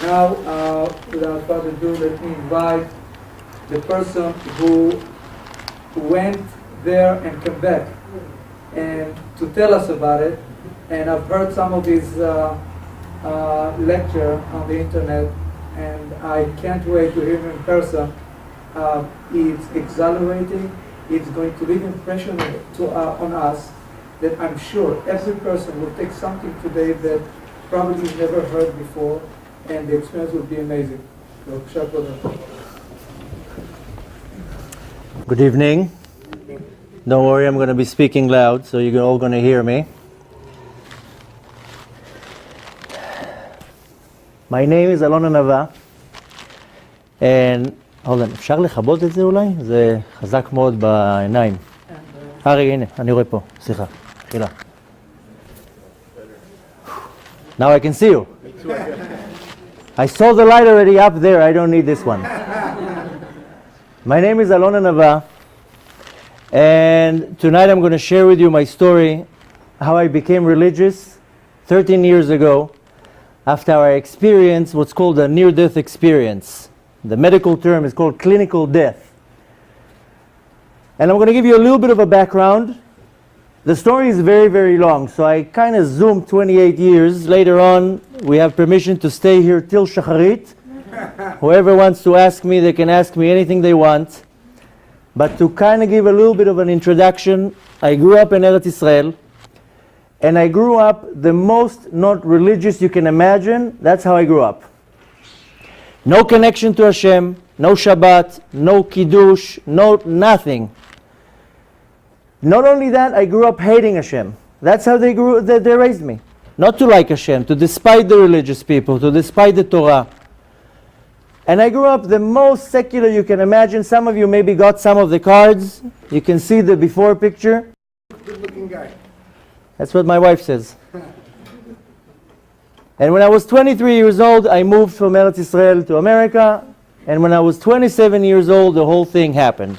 Now, without further ado, let me invite the person who went there and came back and to tell us about it. And I've heard some of his lecture on the internet, and I can't wait to hear him in person. It's exhilarating. It's going to leave an impression on us that I'm sure every person will take something today that probably you've never heard before, and the experience will be amazing. Good evening. Don't worry, I'm going to be speaking loud, so you're all going to hear me. My name is Alon Anava, and hold on, אפשר לכבות את זה אולי? זה חזק מאוד בעיניים. רגע, הנה, אני רואה פה, סליחה, תחילה. Now I can see you. I saw the light already up there, I don't need this one. My name is Alon Anava, and tonight I'm going to share with you my story, how I became religious 13 years ago, after I experienced what's called a near-death experience. The medical term is called clinical death. And I'm going to give you a little bit of a background. The story is very, very long, so I kind of zoomed 28 years. Later on, we have permission to stay here till Shacharit. Whoever wants to ask me, they can ask me anything they want. But to kind of give a little bit of an introduction, I grew up in Eretz Israel. And I grew up the most not religious you can imagine. That's how I grew up. No connection to Hashem, no Shabbat, no Kiddush, no nothing. Not only that, I grew up hating Hashem. That's how they raised me. Not to like Hashem, to despise the religious people, to despise the Torah. And I grew up the most secular you can imagine. Some of you maybe got some of the cards. You can see the before picture. Good looking guy. That's what my wife says. And when I was 23 years old, I moved from Eretz Israel to America. And when I was 27 years old, the whole thing happened.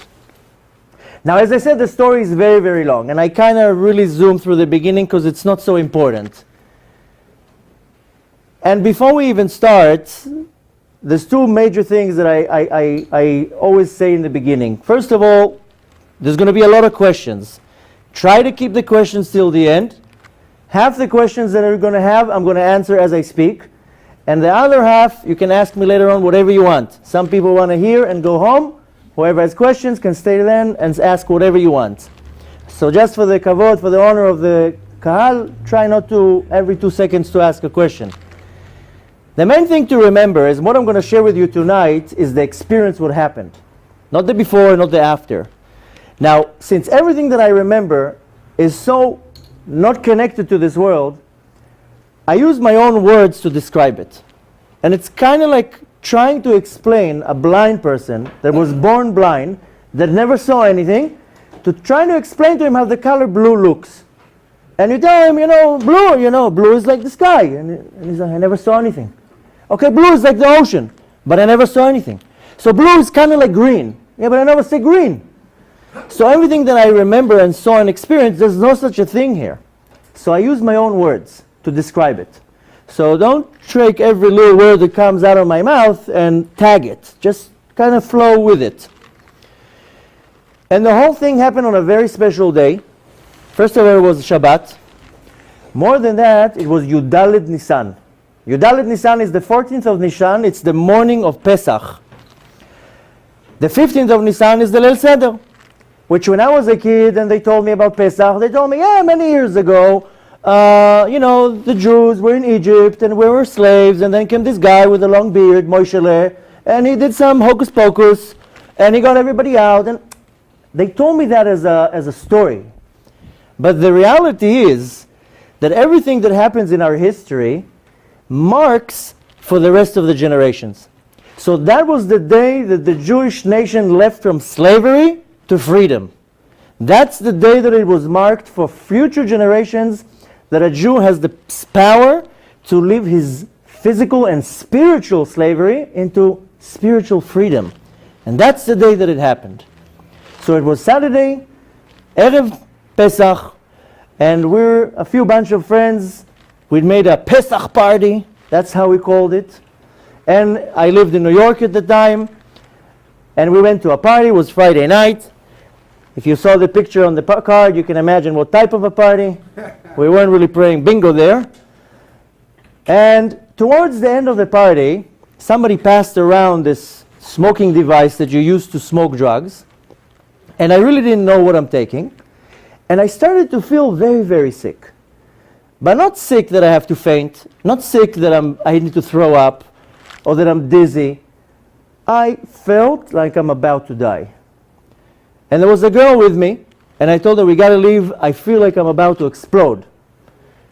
Now, as I said, the story is very, very long. And I kind of really zoomed through the beginning because it's not so important. And before we even start, there's two major things that I always say in the beginning. First of all, there's going to be a lot of questions. Try to keep the questions till the end. Half the questions that I'm going to have, I'm going to answer as I speak. And the other half, you can ask me later on whatever you want. Some people want to hear and go home. Whoever has questions can stay then and ask whatever you want. So just for the kavod, for the honor of the kahal, try not to every 2 seconds to ask a question. The main thing to remember is what I'm going to share with you tonight is the experience what happened. Not the before, not the after. Now, since everything that I remember is so not connected to this world, I use my own words to describe it. And it's kind of like trying to explain a blind person that was born blind, that never saw anything, to try to explain to him how the color blue looks. And you tell him, blue is like the sky. And he's like, I never saw anything. Okay, blue is like the ocean, but I never saw anything. So blue is kind of like green. Yeah, but I never see green. So everything that I remember and saw and experienced, there's no such a thing here. So I use my own words to describe it. So don't take every little word that comes out of my mouth and tag it. Just kind of flow with it. And the whole thing happened on a very special day. First of all, it was Shabbat. More than that, it was Yudalid Nisan. Yudalid Nisan is the 14th of Nisan. It's the morning of Pesach. The 15th of Nisan is the Leil Seder. Which when I was a kid and they told me about Pesach, they told me, many years ago, the Jews were in Egypt and we were slaves, and then came this guy with a long beard, Moishele, and he did some hocus pocus, and he got everybody out. And they told me that as a story. But the reality is that everything that happens in our history marks for the rest of the generations. So that was the day that the Jewish nation left from slavery to freedom. That's the day that it was marked for future generations, that a Jew has the power to leave his physical and spiritual slavery into spiritual freedom. And that's the day that it happened. So it was Saturday, Erev Pesach, and we're a few bunch of friends. We'd made a Pesach party, that's how we called it. And I lived in New York at the time, and we went to a party. It was Friday night. If you saw the picture on the card, you can imagine what type of a party. We weren't really playing bingo there. And towards the end of the party, somebody passed around this smoking device that you use to smoke drugs. And I really didn't know what I'm taking. And I started to feel very, very sick. But not sick that I have to faint, not sick that I need to throw up, or that I'm dizzy. I felt like I'm about to die. And there was a girl with me, and I told her, we gotta leave, I feel like I'm about to explode.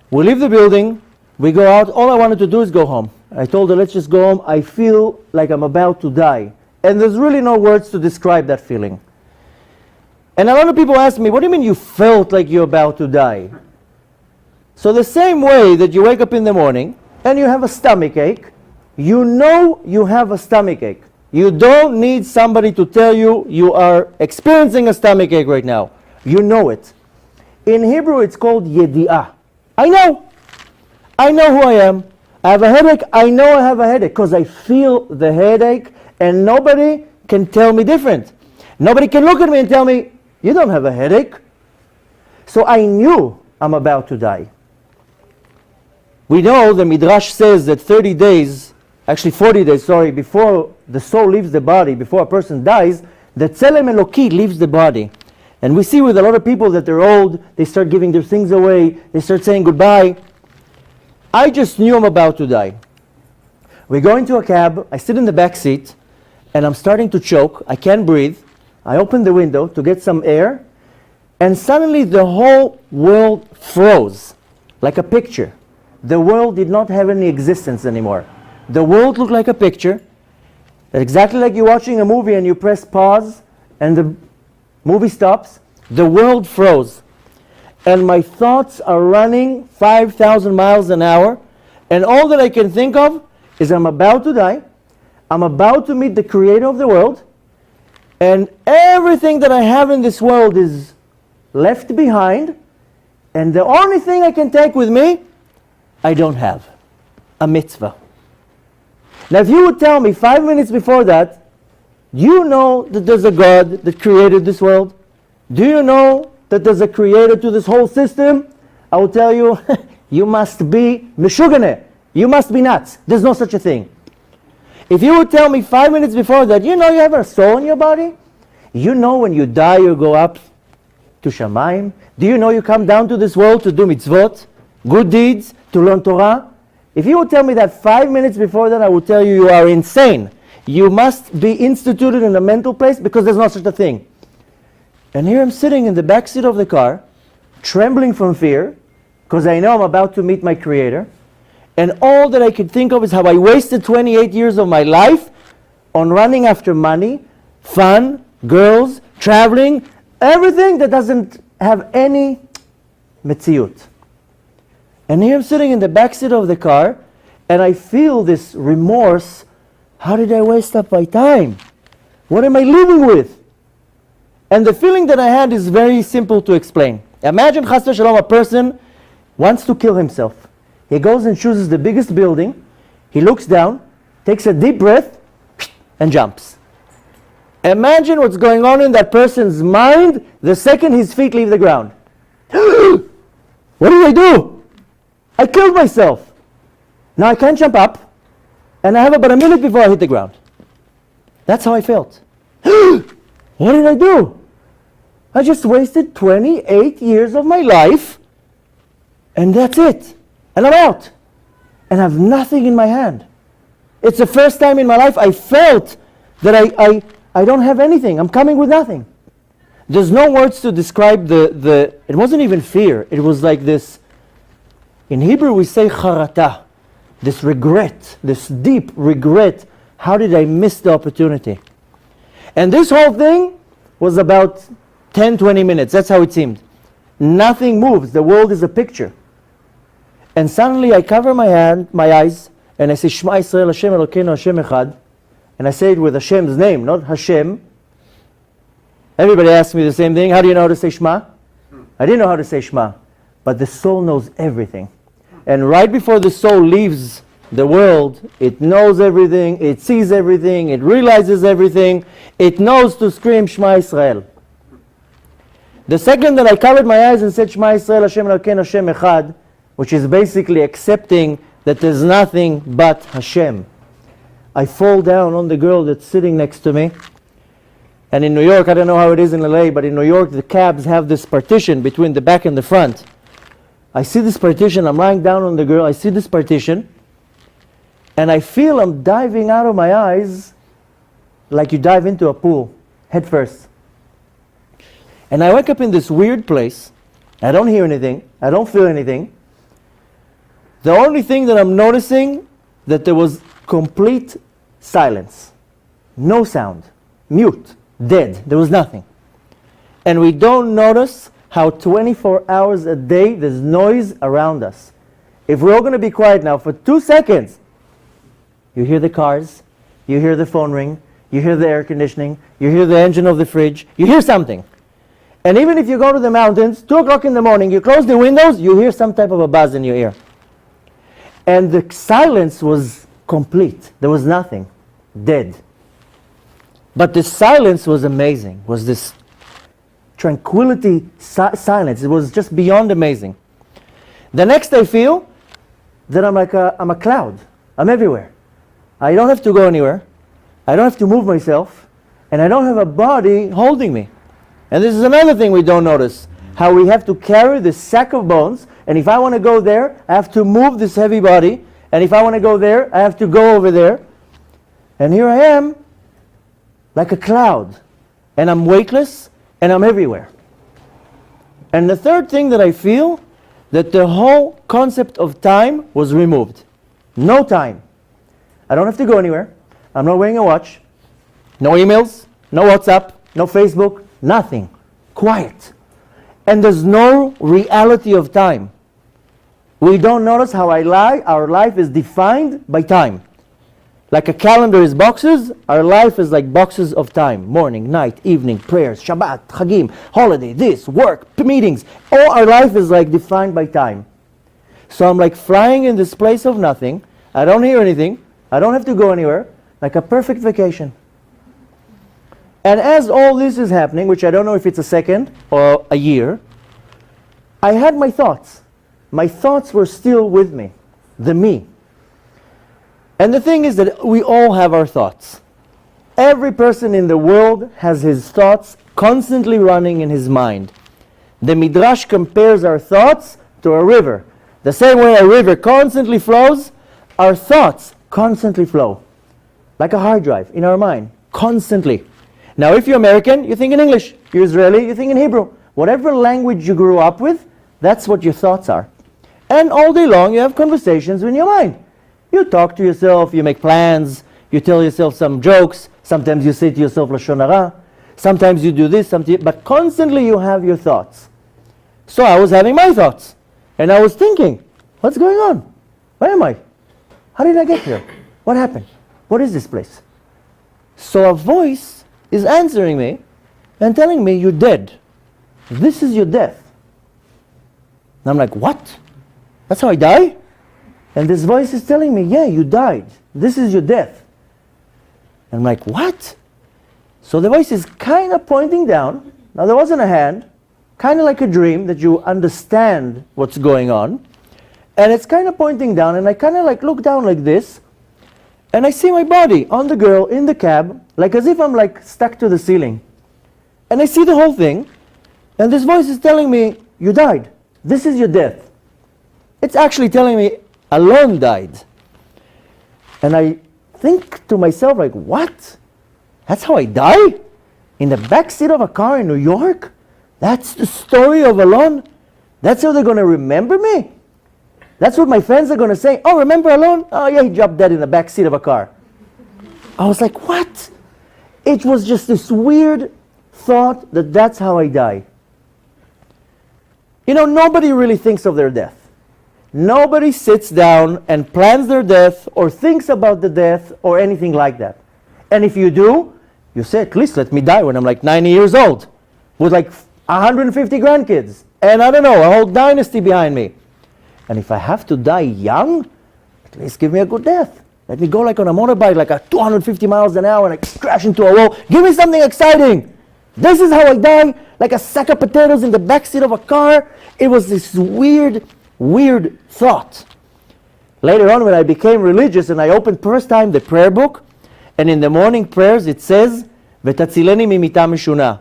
We leave the building, we go out, all I wanted to do is go home. I told her, let's just go home, I feel like I'm about to die. And there's really no words to describe that feeling. And a lot of people ask me, what do you mean you felt like you're about to die? So the same way that you wake up in the morning and you have a stomach ache, you know you have a stomach ache. You don't need somebody to tell you you are experiencing a stomach ache right now. You know it. In Hebrew it's called yedi'ah. I know. I know who I am. I have a headache. I know I have a headache because I feel the headache and nobody can tell me different. Nobody can look at me and tell me, you don't have a headache. So I knew I'm about to die. We know the Midrash says that 40 days, before the soul leaves the body, before a person dies, the Tzelem Eloki leaves the body. And we see with a lot of people that they're old, they start giving their things away, they start saying goodbye. I just knew I'm about to die. We go into a cab, I sit in the back seat, and I'm starting to choke, I can't breathe. I open the window to get some air, and suddenly the whole world froze, like a picture. The world did not have any existence anymore. The world looked like a picture, exactly like you're watching a movie and you press pause and the movie stops. The world froze. And my thoughts are running 5,000 miles an hour, and all that I can think of is I'm about to die, I'm about to meet the creator of the world, and everything that I have in this world is left behind, and the only thing I can take with me, I don't have. A mitzvah. Now if you would tell me 5 minutes before that, do you know that there's a God that created this world? Do you know that there's a creator to this whole system? I will tell you, you must be meshugane. You must be nuts. There's no such a thing. If you would tell me 5 minutes before that, you know you have a soul in your body? You know when you die you go up to Shamayim? Do you know you come down to this world to do mitzvot, good deeds, to learn Torah? If you would tell me that 5 minutes before that, I would tell you are insane. You must be instituted in a mental place because there's no such a thing. And here I'm sitting in the back seat of the car, trembling from fear, because I know I'm about to meet my Creator. And all that I could think of is how I wasted 28 years of my life on running after money, fun, girls, traveling, everything that doesn't have any metziut. And here I'm sitting in the back seat of the car, and I feel this remorse. How did I waste up my time? What am I living with? And the feeling that I had is very simple to explain. Imagine, chas v'shalom, a person wants to kill himself. He goes and chooses the biggest building, he looks down, takes a deep breath, and jumps. Imagine what's going on in that person's mind the second his feet leave the ground. What did I do? I killed myself. Now I can't jump up, and I have about a minute before I hit the ground. That's how I felt. What did I do? I just wasted 28 years of my life, and that's it. And I'm out. And I have nothing in my hand. It's the first time in my life I felt that I don't have anything. I'm coming with nothing. There's no words to describe it wasn't even fear. It was like this. In Hebrew we say charata, this regret, this deep regret. How did I miss the opportunity? And this whole thing was about 10-20 minutes. That's how it seemed. Nothing moves. The world is a picture. And suddenly I cover my eyes, and I say, Shema Yisrael, Hashem Elokeinu, Hashem Echad. And I say it with Hashem's name, not Hashem. Everybody asks me the same thing. How do you know how to say Shema? I didn't know how to say Shema. But the soul knows everything. And right before the soul leaves the world, it knows everything, it sees everything, it realizes everything, it knows to scream Shema Yisrael. The second that I covered my eyes and said Shema Yisrael Hashem Elokeinu Hashem Echad, which is basically accepting that there's nothing but Hashem, I fall down on the girl that's sitting next to me. And in New York, I don't know how it is in LA, but in New York the cabs have this partition between the back and the front. I see this partition, I'm lying down on the girl, I see this partition, and I feel I'm diving out of my eyes like you dive into a pool, head first. And I wake up in this weird place. I don't hear anything, I don't feel anything. The only thing that I'm noticing, that there was complete silence. No sound. Mute. Dead. There was nothing. And we don't notice how 24 hours a day there's noise around us. If we're all going to be quiet now for 2 seconds, you hear the cars, you hear the phone ring, you hear the air conditioning, you hear the engine of the fridge, you hear something. And even if you go to the mountains, 2 o'clock in the morning, you close the windows, you hear some type of a buzz in your ear. And the silence was complete. There was nothing. Dead. But the silence was amazing. It was this tranquility silence. It was just beyond amazing. The next I feel that I'm a cloud. I'm everywhere. I don't have to go anywhere. I don't have to move myself. And I don't have a body holding me. And this is another thing we don't notice. How we have to carry this sack of bones. And if I want to go there, I have to move this heavy body. And if I want to go there, I have to go over there. And here I am, like a cloud. And I'm weightless, and I'm everywhere. And the third thing that I feel, that the whole concept of time was removed. No time. I don't have to go anywhere. I'm not wearing a watch. No emails, no WhatsApp, no Facebook, nothing. Quiet. And there's no reality of time. We don't notice how our life is defined by time. Like a calendar is boxes, our life is like boxes of time. Morning, night, evening, prayers, Shabbat, Chagim, holiday, this, work, meetings. All our life is like defined by time. So I'm like flying in this place of nothing. I don't hear anything. I don't have to go anywhere. Like a perfect vacation. And as all this is happening, which I don't know if it's a second or a year, I had my thoughts. My thoughts were still with me. The me. And the thing is that we all have our thoughts. Every person in the world has his thoughts constantly running in his mind. The Midrash compares our thoughts to a river. The same way a river constantly flows, our thoughts constantly flow. Like a hard drive in our mind. Constantly. Now if you're American, you think in English. You're Israeli, you think in Hebrew. Whatever language you grew up with, that's what your thoughts are. And all day long you have conversations in your mind. You talk to yourself, you make plans, you tell yourself some jokes, sometimes you say to yourself Lashon Hara, sometimes you do this, but constantly you have your thoughts. So I was having my thoughts, and I was thinking, what's going on? Where am I? How did I get here? What happened? What is this place? So a voice is answering me and telling me, you're dead. This is your death. And I'm like, what? That's how I die? And this voice is telling me, yeah, you died. This is your death. And I'm like, what? So the voice is kind of pointing down. Now there wasn't a hand. Kind of like a dream that you understand what's going on. And it's kind of pointing down. And I kind of like look down like this. And I see my body on the girl in the cab. Like as if I'm like stuck to the ceiling. And I see the whole thing. And this voice is telling me, you died. This is your death. It's actually telling me, Alon died. And I think to myself, like, what? That's how I die? In the back seat of a car in New York? That's the story of Alon? That's how they're going to remember me? That's what my friends are going to say? Oh, remember Alon? Oh yeah, he dropped dead in the back seat of a car. I was like, what? It was just this weird thought that that's how I die. You know, nobody really thinks of their death. Nobody sits down and plans their death or thinks about the death or anything like that. And if you do, you say, at least let me die when I'm like 90 years old with like 150 grandkids and I don't know, a whole dynasty behind me. And if I have to die young, at At least give me a good death. Let me go like on a motorbike, like at 250 miles an hour and I crash into a wall. Give me something exciting. This is how I die, like a sack of potatoes in the backseat of a car. It was this weird thought. Later on, when I became religious and I opened first time the prayer book, and in the morning prayers it says, "V'tatzileni mimita mishuna,"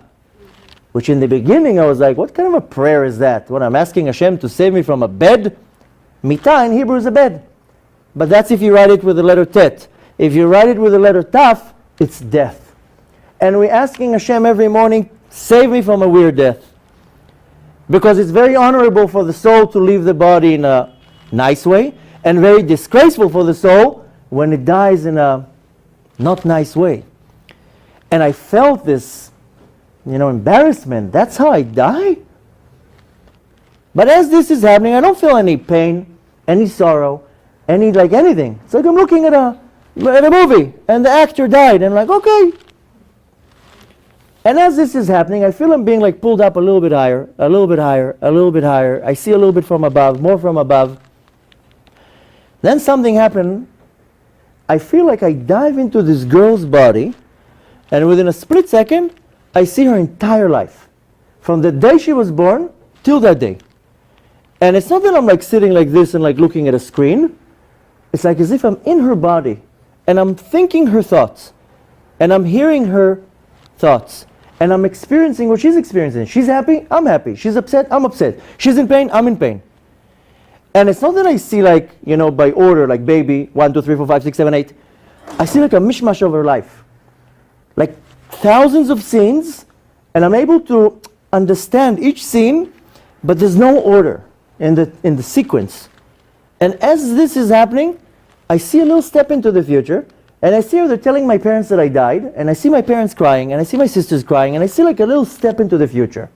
which in the beginning I was like, what kind of a prayer is that? When I'm asking Hashem to save me from a bed? Mita in Hebrew is a bed. But that's if you write it with the letter Tet. If you write it with the letter Taf, it's death. And we're asking Hashem every morning, save me from a weird death. Because it's very honorable for the soul to leave the body in a nice way, and very disgraceful for the soul when it dies in a not nice way. And I felt this, embarrassment. That's how I die? But as this is happening, I don't feel any pain, any sorrow, anything. It's like I'm looking at a movie, and the actor died, and I'm like, okay. And as this is happening, I feel I'm being like pulled up a little bit higher, a little bit higher, a little bit higher. I see a little bit from above, more from above. Then something happened. I feel like I dive into this girl's body, and within a split second, I see her entire life. From the day she was born till that day. And it's not that I'm like sitting like this and like looking at a screen. It's like as if I'm in her body, and I'm thinking her thoughts, and I'm hearing her thoughts, and I'm experiencing what she's experiencing. She's happy, I'm happy. She's upset, I'm upset. She's in pain, I'm in pain. And it's not that I see like, by order, like baby, 1, 2, 3, 4, 5, 6, 7, 8. I see like a mishmash of her life. Like thousands of scenes, and I'm able to understand each scene, but there's no order in the sequence. And as this is happening, I see a little step into the future, and I see how they're telling my parents that I died, and I see my parents crying, and I see my sisters crying, and I see like a little step into the future.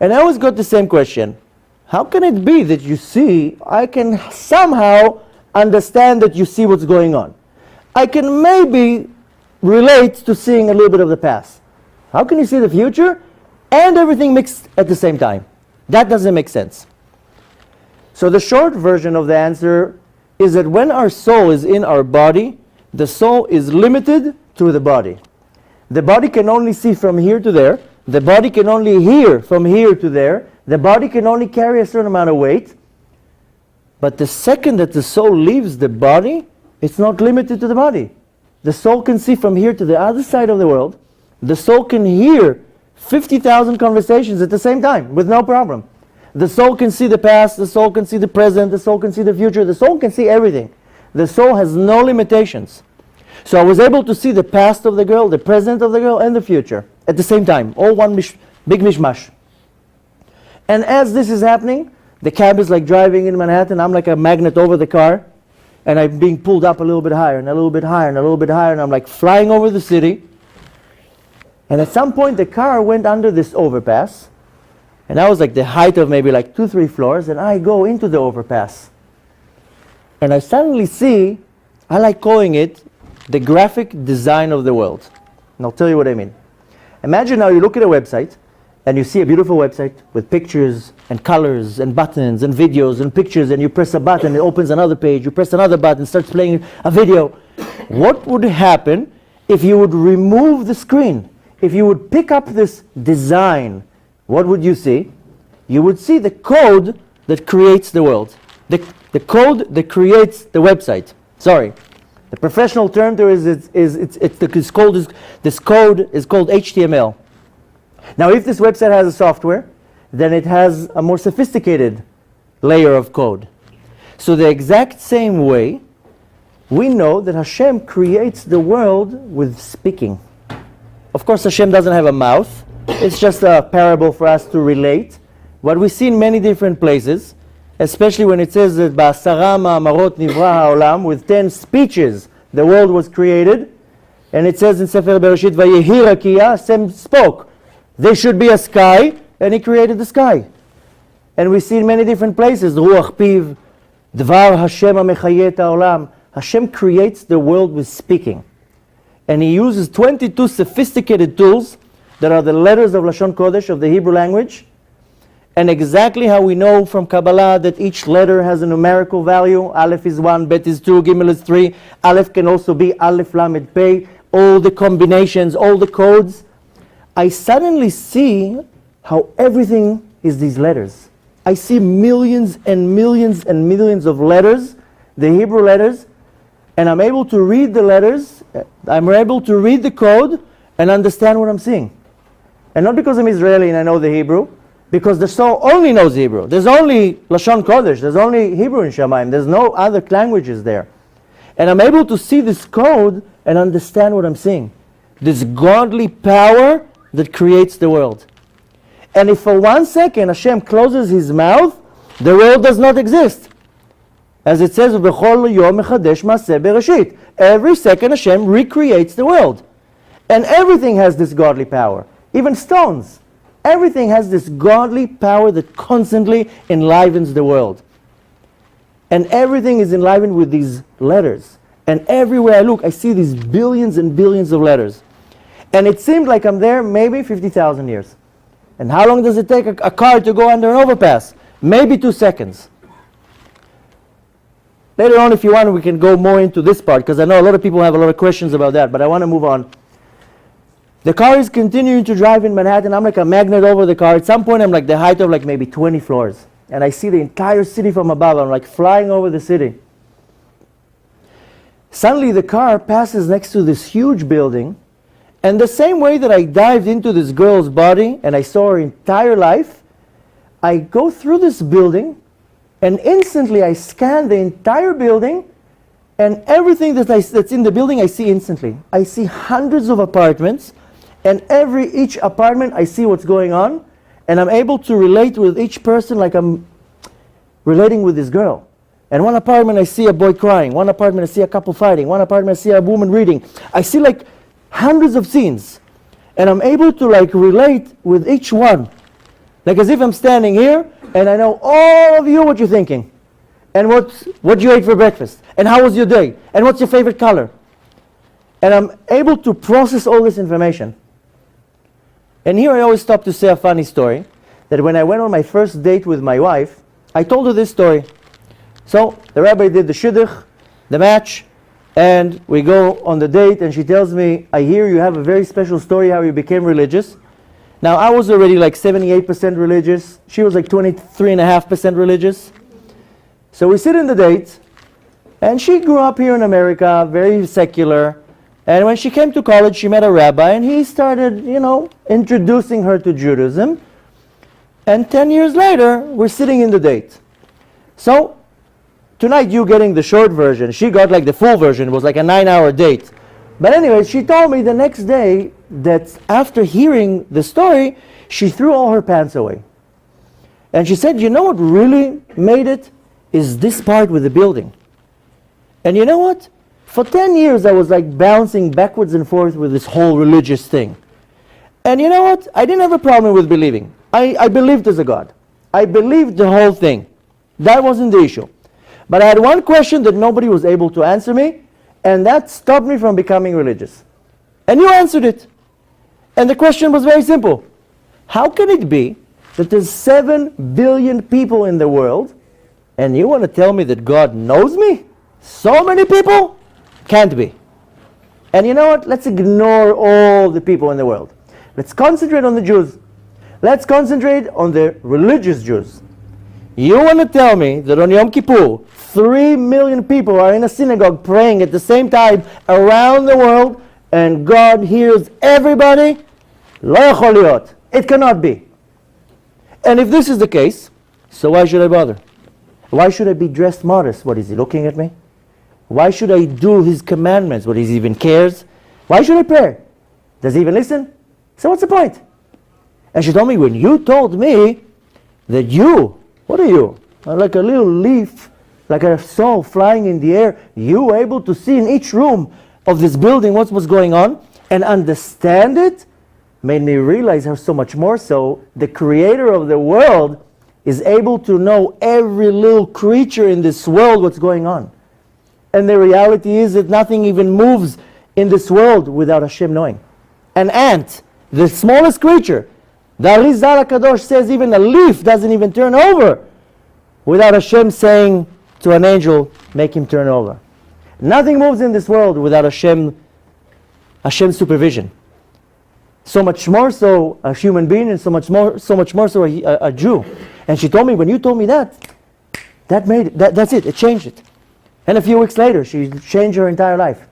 And I always got the same question. How can it be that you see, I can somehow understand that you see what's going on? I can maybe relate to seeing a little bit of the past. How can you see the future and everything mixed at the same time? That doesn't make sense. So the short version of the answer is that when our soul is in our body, the soul is limited to the body. The body can only see from here to there. The body can only hear from here to there. The body can only carry a certain amount of weight. But the second that the soul leaves the body, it's not limited to the body. The soul can see from here to the other side of the world. The soul can hear 50,000 conversations at the same time with no problem. The soul can see the past, the soul can see the present, the soul can see the future, the soul can see everything. The soul has no limitations. So I was able to see the past of the girl, the present of the girl, and the future at the same time. All one big mishmash. And as this is happening, the cab is like driving in Manhattan. I'm like a magnet over the car. And I'm being pulled up a little bit higher, and a little bit higher, and a little bit higher. And I'm like flying over the city. And at some point, the car went under this overpass. And I was like the height of maybe like 2, 3 floors. And I go into the overpass. And I suddenly see, I like calling it, the graphic design of the world. And I'll tell you what I mean. Imagine now you look at a website, and you see a beautiful website with pictures and colors and buttons and videos and pictures, and you press a button, it opens another page, you press another button, starts playing a video. What would happen if you would remove the screen? If you would pick up this design, what would you see? You would see the code that creates the world. The code that creates the website. Sorry. The professional term there this code is called HTML. Now, if this website has a software, then it has a more sophisticated layer of code. So the exact same way, we know that Hashem creates the world with speaking. Of course, Hashem doesn't have a mouth. It's just a parable for us to relate. What we see in many different places, especially when it says that ba'asara ma'amarot nivra ha'olam, with 10 speeches, the world was created. And it says in Sefer Bereshit, vayehi rakia, Hashem spoke. There should be a sky, and he created the sky. And we see in many different places, ruach piv, dvar Hashem ha'mechayet ha'olam. Hashem creates the world with speaking. And he uses 22 sophisticated tools that are the letters of Lashon Kodesh, of the Hebrew language. And exactly how we know from Kabbalah that each letter has a numerical value. Aleph is 1, Bet is 2, Gimel is 3. Aleph can also be Aleph, Lamed, Pei. All the combinations, all the codes. I suddenly see how everything is these letters. I see millions and millions and millions of letters, the Hebrew letters, and I'm able to read the letters, I'm able to read the code and understand what I'm seeing. And not because I'm Israeli and I know the Hebrew, because the soul only knows Hebrew. There's only Lashon Kodesh, there's only Hebrew in Shamayim, there's no other languages there. And I'm able to see this code and understand what I'm seeing. This godly power that creates the world. And if for 1 second Hashem closes his mouth, the world does not exist. As it says, "B'chol yom mechadesh maaseh bereshit." Every second Hashem recreates the world. And everything has this godly power. Even stones. Everything has this godly power that constantly enlivens the world. And everything is enlivened with these letters. And everywhere I look, I see these billions and billions of letters. And it seemed like I'm there maybe 50,000 years. And how long does it take a car to go under an overpass? Maybe 2 seconds. Later on, if you want, we can go more into this part, because I know a lot of people have a lot of questions about that, but I want to move on. The car is continuing to drive in Manhattan. I'm like a magnet over the car. At some point, I'm like the height of like maybe 20 floors. And I see the entire city from above. I'm like flying over the city. Suddenly, the car passes next to this huge building. And the same way that I dived into this girl's body and I saw her entire life, I go through this building and instantly I scan the entire building, and everything that's in the building I see instantly. I see hundreds of apartments, and each apartment I see what's going on, and I'm able to relate with each person like I'm relating with this girl. And one apartment I see a boy crying, one apartment I see a couple fighting, one apartment I see a woman reading. I see like hundreds of scenes, and I'm able to like relate with each one, like as if I'm standing here and I know all of you what you're thinking, and what you ate for breakfast, and how was your day, and what's your favorite color. And I'm able to process all this information. And here I always stop to say a funny story, that when I went on my first date with my wife, I told her this story. So the rabbi did the shidduch, the match, and we go on the date, and she tells me, "I hear you have a very special story how you became religious." Now, I was already like 78% religious. She was like 23.5% religious. So we sit in the date, and she grew up here in America, very secular. And when she came to college, she met a rabbi, and he started, introducing her to Judaism. And 10 years later, we're sitting in the date. So tonight, you getting the short version. She got like the full version. It was like a 9-hour date. But anyway, she told me the next day that after hearing the story, she threw all her pants away. And she said, you know what really made it? Is this part with the building. And you know what? For 10 years, I was like bouncing backwards and forth with this whole religious thing. And you know what? I didn't have a problem with believing. I believed there's a God. I believed the whole thing. That wasn't the issue. But I had one question that nobody was able to answer me, and that stopped me from becoming religious. And you answered it. And the question was very simple. How can it be that there's 7 billion people in the world, and you want to tell me that God knows me? So many people? Can't be. And you know what? Let's ignore all the people in the world. Let's concentrate on the Jews. Let's concentrate on the religious Jews. You want to tell me that on Yom Kippur, 3 million people are in a synagogue praying at the same time around the world, and God hears everybody? Lo yachol liot. It cannot be. And if this is the case, so why should I bother? Why should I be dressed modest? What, is he looking at me? Why should I do his commandments? What, he even cares? Why should I pray? Does he even listen? So what's the point? And she told me, when you told me that you, what are you? Like a little leaf, like a soul flying in the air, you were able to see in each room of this building what was going on and understand it, made me realize how so much more so the creator of the world is able to know every little creature in this world what's going on. And the reality is that nothing even moves in this world without Hashem knowing. An ant, the smallest creature, The Arizal HaKadosh says even a leaf doesn't even turn over without Hashem saying to an angel, make him turn over. Nothing moves in this world without Hashem's supervision. So much more so a human being, and so much more so a Jew. And she told me, when you told me that's it, it changed it. And a few weeks later, she changed her entire life.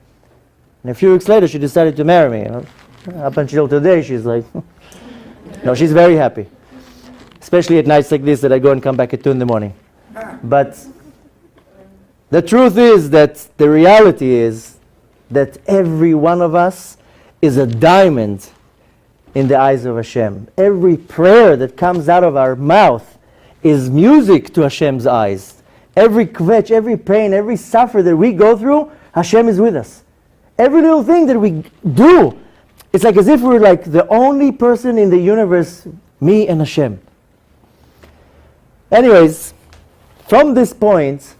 And a few weeks later, she decided to marry me. Up until today, she's like, no, she's very happy. Especially at nights like this that I go and come back at 2 in the morning. But the truth is that the reality is that every one of us is a diamond in the eyes of Hashem. Every prayer that comes out of our mouth is music to Hashem's eyes. Every kvetch, every pain, every suffer that we go through, Hashem is with us. Every little thing that we do, it's like as if we're like the only person in the universe, me and Hashem. Anyways, from this point,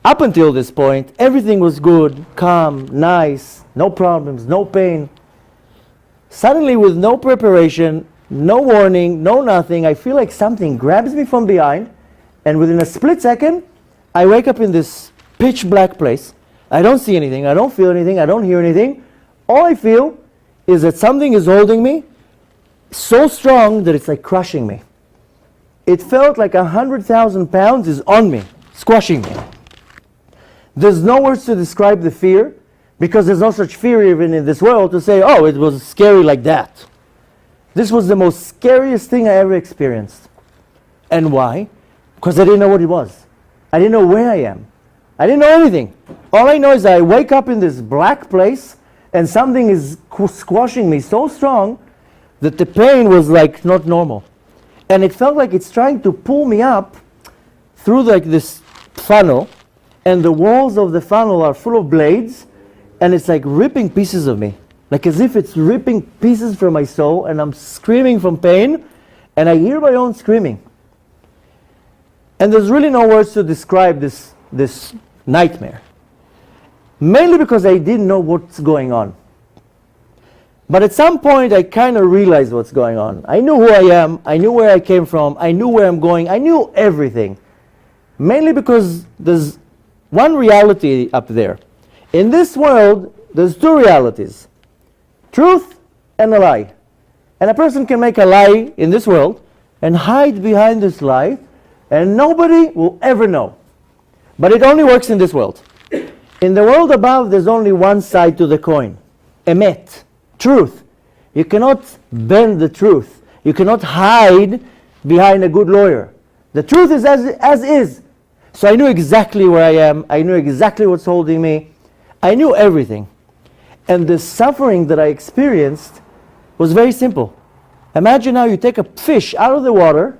up until this point, everything was good, calm, nice, no problems, no pain. Suddenly, with no preparation, no warning, no nothing, I feel like something grabs me from behind, and within a split second, I wake up in this pitch black place. I don't see anything, I don't feel anything, I don't hear anything. All I feel is that something is holding me so strong that it's like crushing me. It felt like 100,000 pounds is on me, squashing me. There's no words to describe the fear, because there's no such fear even in this world to say, oh, it was scary like that. This was the most scariest thing I ever experienced. And why? Because I didn't know what it was. I didn't know where I am. I didn't know anything. All I know is that I wake up in this black place and something is squashing me so strong that the pain was like not normal. And it felt like it's trying to pull me up through like this funnel, and the walls of the funnel are full of blades, and it's like ripping pieces of me. Like as if it's ripping pieces from my soul, and I'm screaming from pain, and I hear my own screaming. And there's really no words to describe this nightmare. Mainly because I didn't know what's going on. But at some point I kind of realized what's going on. I knew who I am, I knew where I came from, I knew where I'm going, I knew everything. Mainly because there's one reality up there. In this world, there's two realities. Truth and a lie. And a person can make a lie in this world and hide behind this lie, and nobody will ever know. But it only works in this world. In the world above, there's only one side to the coin. Emet. Truth. You cannot bend the truth. You cannot hide behind a good lawyer. The truth is as is. So I knew exactly where I am. I knew exactly what's holding me. I knew everything. And the suffering that I experienced was very simple. Imagine now you take a fish out of the water.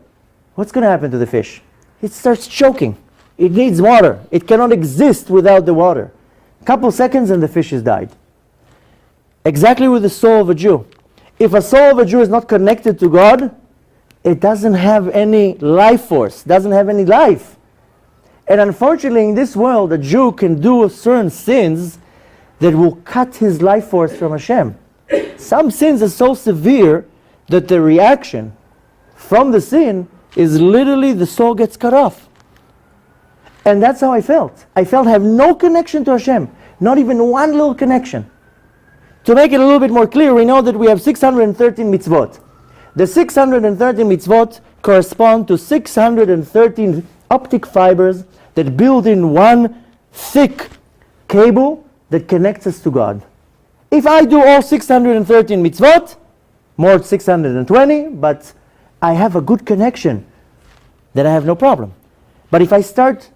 What's going to happen to the fish? It starts choking. It needs water. It cannot exist without the water. A couple seconds and the fish has died. Exactly with the soul of a Jew. If a soul of a Jew is not connected to God, it doesn't have any life force, doesn't have any life. And unfortunately, in this world, a Jew can do certain sins that will cut his life force from Hashem. Some sins are so severe that the reaction from the sin is literally the soul gets cut off. And that's how I felt. I felt I have no connection to Hashem, not even one little connection. To make it a little bit more clear, we know that we have 613 mitzvot. The 613 mitzvot correspond to 613 optic fibers that build in one thick cable that connects us to God. If I do all 613 mitzvot, more 620, but I have a good connection, then I have no problem. But if I start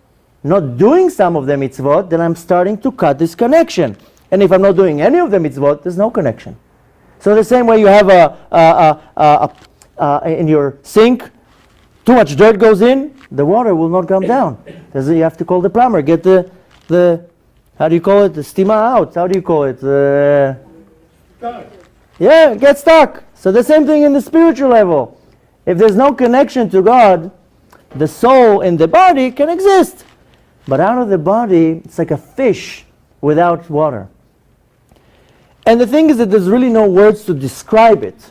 not doing some of the mitzvot, then I'm starting to cut this connection. And if I'm not doing any of the mitzvot, there's no connection. So the same way you have in your sink, too much dirt goes in, the water will not come down. You have to call the plumber, get the how do you call it? The steamer out. How do you call it? Yeah, get stuck. So the same thing in the spiritual level. If there's no connection to God, the soul in the body can exist. But out of the body, it's like a fish without water. And the thing is that there's really no words to describe it.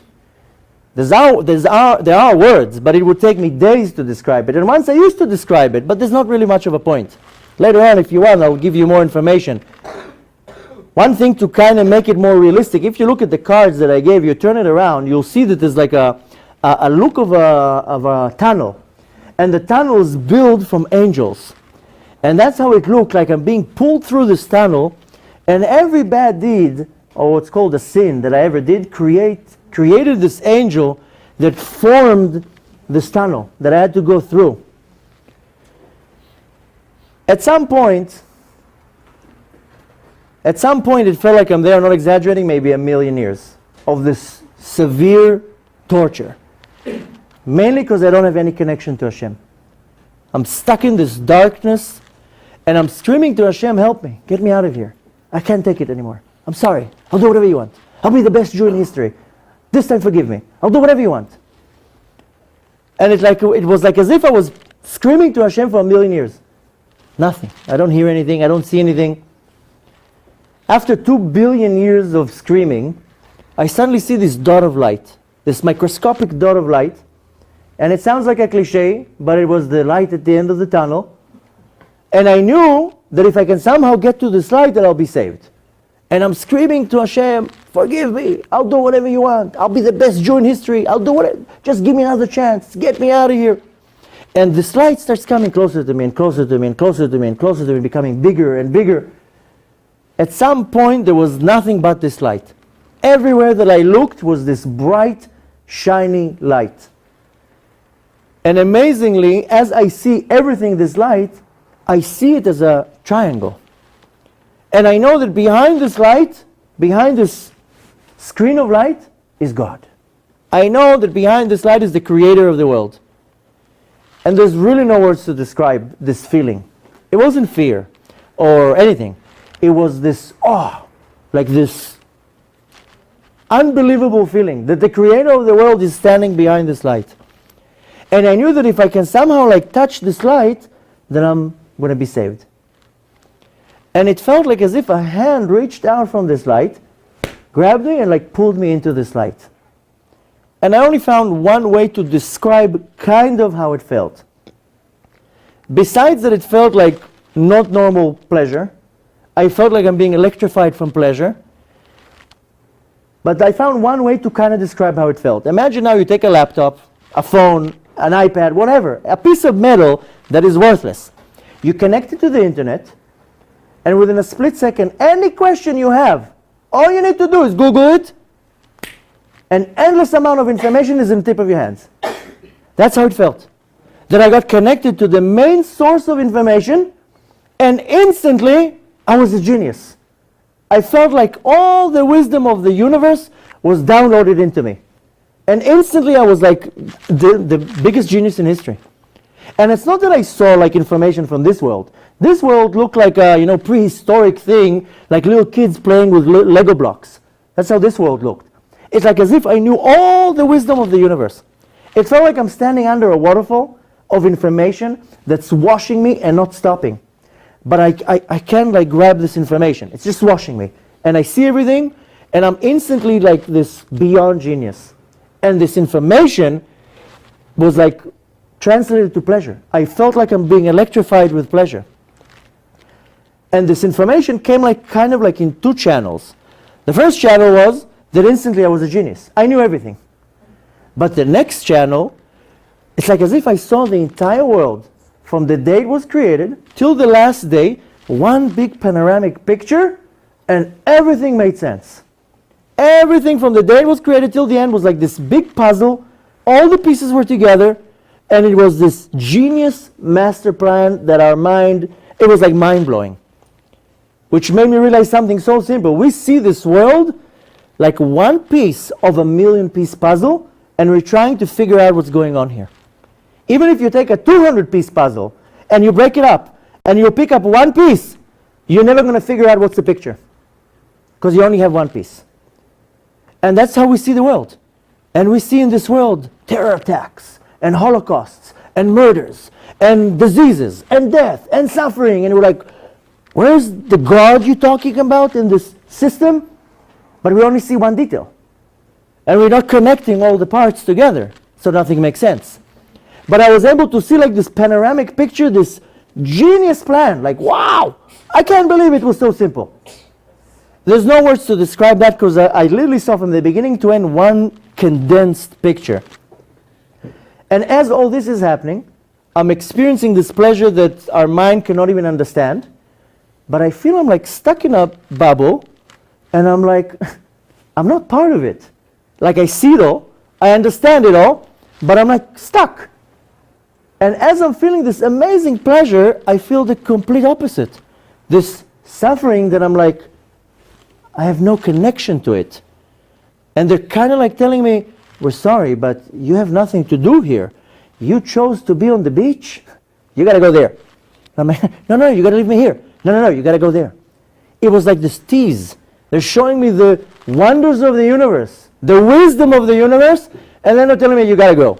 There are words, but it would take me days to describe it. And once I used to describe it, but there's not really much of a point. Later on, if you want, I'll give you more information. One thing to kind of make it more realistic, if you look at the cards that I gave you, turn it around, you'll see that there's like a look of a tunnel. And the tunnel is built from angels. And that's how it looked, like I'm being pulled through this tunnel, and every bad deed, or what's called a sin that I ever did, created this angel that formed this tunnel that I had to go through. At some point it felt like I'm there, I'm not exaggerating, maybe 1,000,000 years of this severe torture. Mainly because I don't have any connection to Hashem. I'm stuck in this darkness, and I'm screaming to Hashem, help me, get me out of here. I can't take it anymore. I'm sorry, I'll do whatever you want. I'll be the best Jew in history. This time forgive me. I'll do whatever you want. And it was like as if I was screaming to Hashem for 1,000,000 years. Nothing. I don't hear anything, I don't see anything. After 2 billion years of screaming, I suddenly see this dot of light, this microscopic dot of light. And it sounds like a cliche, but it was the light at the end of the tunnel. And I knew that if I can somehow get to this light, that I'll be saved. And I'm screaming to Hashem, forgive me, I'll do whatever you want. I'll be the best Jew in history. I'll do whatever. Just give me another chance. Get me out of here. And this light starts coming closer to me and closer to me and closer to me and closer to me, becoming bigger and bigger. At some point, there was nothing but this light. Everywhere that I looked was this bright, shiny light. And amazingly, as I see everything this light, I see it as a triangle. And I know that behind this light, behind this screen of light, is God. I know that behind this light is the creator of the world. And there's really no words to describe this feeling. It wasn't fear or anything. It was this awe, like this unbelievable feeling that the creator of the world is standing behind this light. And I knew that if I can somehow touch this light, then I'm going to be saved. And it felt like as if a hand reached out from this light, grabbed me and pulled me into this light. And I only found one way to describe kind of how it felt. Besides that it felt like not normal pleasure, I felt like I'm being electrified from pleasure. But I found one way to kind of describe how it felt. Imagine now you take a laptop, a phone, an iPad, whatever, a piece of metal that is worthless. You connect it to the internet, and within a split second, any question you have, all you need to do is Google it. An endless amount of information is in the tip of your hands. That's how it felt. That I got connected to the main source of information, and instantly I was a genius. I felt like all the wisdom of the universe was downloaded into me. And instantly I was like the biggest genius in history. And it's not that I saw information from this world. This world looked like a prehistoric thing, like little kids playing with Lego blocks. That's how this world looked. It's like as if I knew all the wisdom of the universe. It felt like I'm standing under a waterfall of information that's washing me and not stopping. But I can't grab this information. It's just washing me. And I see everything, and I'm instantly this beyond genius. And this information was translated to pleasure. I felt like I'm being electrified with pleasure. And this information came kind of in two channels. The first channel was that instantly I was a genius. I knew everything. But the next channel, it's as if I saw the entire world from the day it was created till the last day, one big panoramic picture, and everything made sense. Everything from the day it was created till the end was like this big puzzle. All the pieces were together, and it was this genius master plan that our mind, it was mind-blowing. Which made me realize something so simple. We see this world like one piece of a million-piece puzzle, and we're trying to figure out what's going on here. Even if you take a 200-piece puzzle, and you break it up, and you pick up one piece, you're never going to figure out what's the picture. Because you only have one piece. And that's how we see the world. And we see in this world terror attacks, and holocausts, and murders, and diseases, and death, and suffering. And we're like, where's the God you're talking about in this system? But we only see one detail. And we're not connecting all the parts together, so nothing makes sense. But I was able to see like this panoramic picture, this genius plan, like wow, I can't believe it was so simple. There's no words to describe that because I literally saw from the beginning to end one condensed picture. And as all this is happening, I'm experiencing this pleasure that our mind cannot even understand, but I feel I'm like stuck in a bubble, and I'm like, I'm not part of it. Like I see it all, I understand it all, but I'm like stuck. And as I'm feeling this amazing pleasure, I feel the complete opposite. This suffering that I'm like, I have no connection to it. And they're kind of like telling me, we're sorry, but you have nothing to do here. You chose to be on the beach. You got to go there. I'm like, no, you got to leave me here. No, you got to go there. It was like this tease. They're showing me the wonders of the universe, the wisdom of the universe, and then they're telling me, you got to go.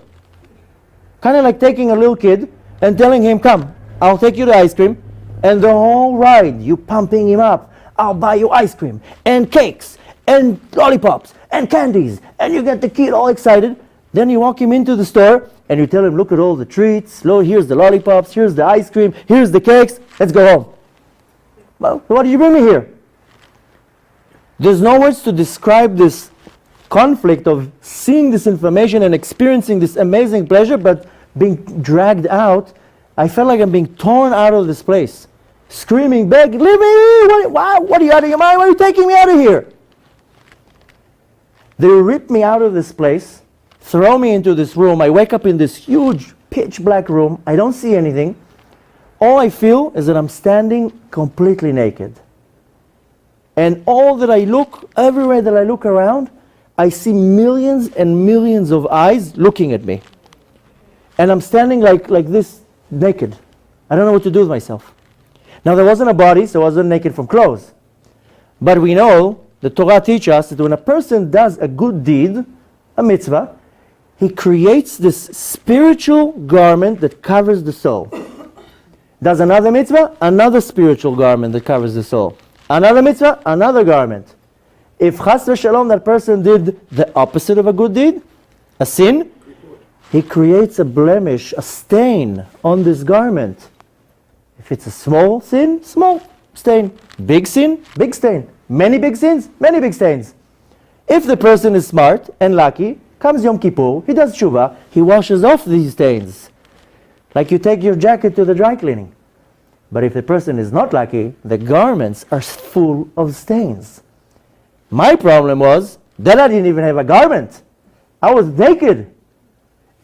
Kind of like taking a little kid and telling him, come, I'll take you to ice cream. And the whole ride, you pumping him up. I'll buy you ice cream and cakes and lollipops and candies. And you get the kid all excited. Then you walk him into the store and you tell him, look at all the treats. Look, here's the lollipops, here's the ice cream, here's the cakes. Let's go home. Well, why did you bring me here? There's no words to describe this conflict of seeing this information and experiencing this amazing pleasure, but being dragged out. I felt like I'm being torn out of this place. Screaming, begging, leave me here! What are you out of your mind? Why are you taking me out of here? They rip me out of this place, throw me into this room. I wake up in this huge pitch black room. I don't see anything. All I feel is that I'm standing completely naked. And all that I look, everywhere that I look around, I see millions and millions of eyes looking at me. And I'm standing like this, naked. I don't know what to do with myself. Now there wasn't a body, so I wasn't naked from clothes. But we know, the Torah teaches us that when a person does a good deed, a mitzvah, he creates this spiritual garment that covers the soul. Does another mitzvah, another spiritual garment that covers the soul. Another mitzvah, another garment. If chas v'shalom that person did the opposite of a good deed, a sin, he creates a blemish, a stain on this garment. If it's a small sin, small stain. Big sin, big stain. Many big sins, many big stains. If the person is smart and lucky, comes Yom Kippur, he does tshuva, he washes off these stains. Like you take your jacket to the dry cleaning. But if the person is not lucky, the garments are full of stains. My problem was that I didn't even have a garment. I was naked.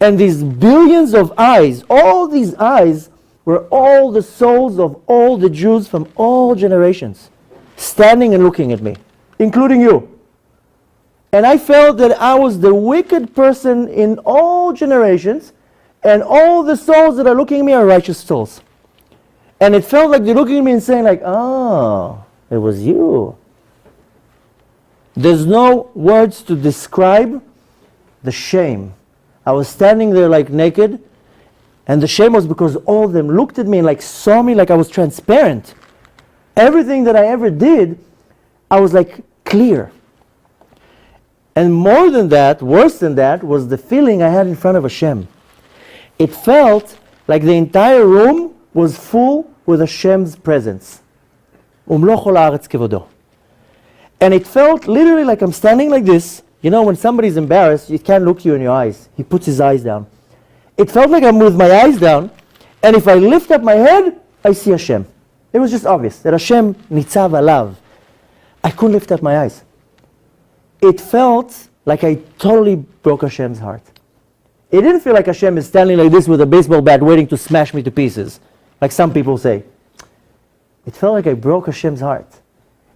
And these billions of eyes, all these eyes, were all the souls of all the Jews from all generations, standing and looking at me, including you. And I felt that I was the wicked person in all generations, and all the souls that are looking at me are righteous souls. And it felt like they're looking at me and saying like, oh, it was you. There's no words to describe the shame. I was standing there like naked, and the shame was because all of them looked at me and like saw me like I was transparent. Everything that I ever did, I was like clear. And more than that, worse than that, was the feeling I had in front of Hashem. It felt like the entire room was full with Hashem's presence. Umlo chol haaretz kevodo. And it felt literally like I'm standing like this. You know, when somebody's embarrassed, he can't look you in your eyes. He puts his eyes down. It felt like I'm with my eyes down, and if I lift up my head, I see Hashem. It was just obvious that Hashem nitzav alav. I couldn't lift up my eyes. It felt like I totally broke Hashem's heart. It didn't feel like Hashem is standing like this with a baseball bat waiting to smash me to pieces, like some people say. It felt like I broke Hashem's heart.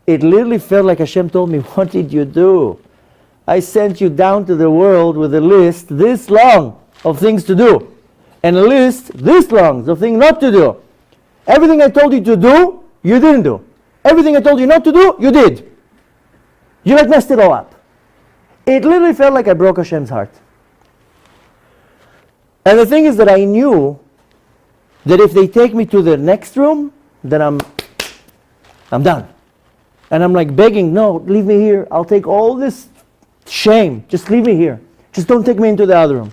It literally felt like Hashem told me, what did you do? I sent you down to the world with a list this long of things to do, and a list this long of things not to do. Everything I told you to do, you didn't do. Everything I told you not to do, you did. You like messed it all up. It literally felt like I broke Hashem's heart. And the thing is that I knew that if they take me to the next room, then I'm done. And I'm like begging, no, leave me here. I'll take all this Shame. Just leave me here. Just don't take me into the other room.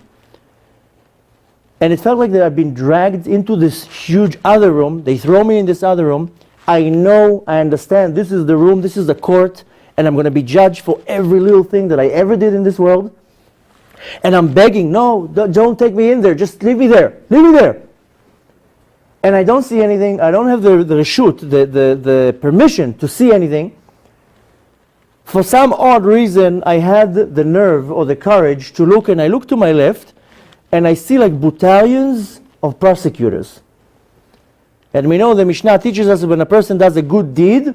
And it felt like that I've been dragged into this huge other room. They throw me in this other room. I know, I understand, this is the room, this is the court, and I'm going to be judged for every little thing that I ever did in this world. And I'm begging, no, don't take me in there, just leave me there, leave me there. And I don't see anything, I don't have the reshut, the permission to see anything. For some odd reason, I had the nerve or the courage to look, and I look to my left, and I see like battalions of prosecutors. And we know the Mishnah teaches us that when a person does a good deed,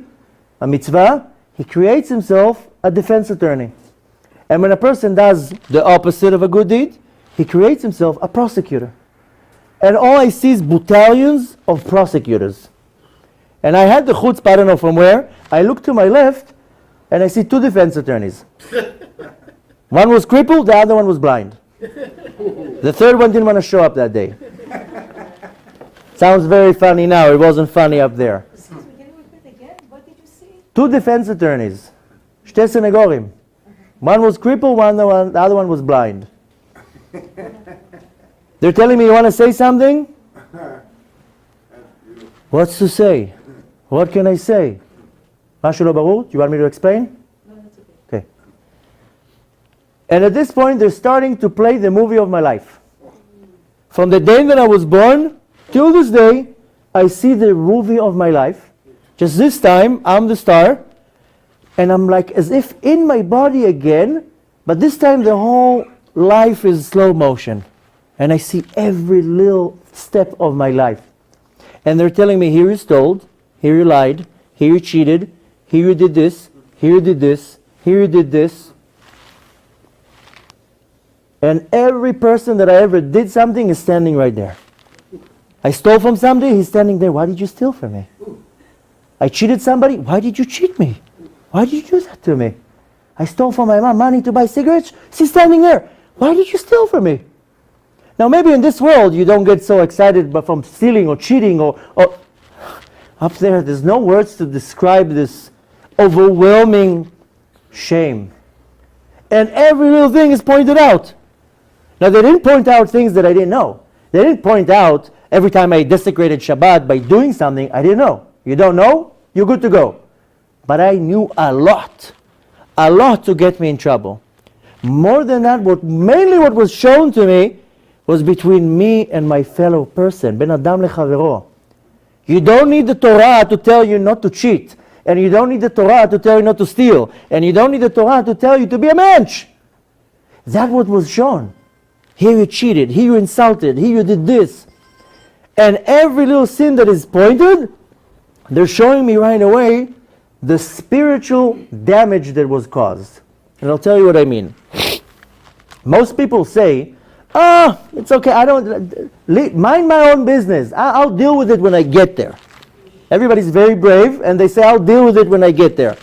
a mitzvah, he creates himself a defense attorney. And when a person does the opposite of a good deed, he creates himself a prosecutor. And all I see is battalions of prosecutors. And I had the chutzpah, I don't know from where, I look to my left, and I see two defense attorneys. One was crippled, the other one was blind. The third one didn't want to show up that day. Sounds very funny now, it wasn't funny up there. Excuse me, can you repeat again? What did you see? Two defense attorneys, shte senegorim. One was crippled, the other one was blind. They're telling me, you want to say something? What's to say? What can I say? Mashu lo barur? Do you want me to explain? No, that's okay. Okay. And at this point, they're starting to play the movie of my life. From the day that I was born till this day, I see the movie of my life. Just this time, I'm the star. And I'm like as if in my body again, but this time the whole life is slow motion. And I see every little step of my life. And they're telling me, here you stole, here you lied, here you cheated, here you did this, here you did this, here you did this. And every person that I ever did something is standing right there. I stole from somebody, he's standing there. Why did you steal from me? I cheated somebody. Why did you cheat me? Why did you do that to me? I stole from my mom money to buy cigarettes. She's standing there. Why did you steal from me? Now maybe in this world you don't get so excited but from stealing or cheating or up there, there's no words to describe this overwhelming shame. And every little thing is pointed out. Now they didn't point out things that I didn't know. They didn't point out every time I desecrated Shabbat by doing something I didn't know. You don't know? You're good to go. But I knew a lot to get me in trouble. More than that, mainly what was shown to me was between me and my fellow person. Ben Adam lechavero. You don't need the Torah to tell you not to cheat. And you don't need the Torah to tell you not to steal. And you don't need the Torah to tell you to be a mensch. That's what was shown. Here you cheated, here you insulted, here you did this. And every little sin that is pointed, they're showing me right away the spiritual damage that was caused. And I'll tell you what I mean. Most people say, it's okay, I don't, mind my own business. I'll deal with it when I get there. Everybody's very brave and they say, I'll deal with it when I get there.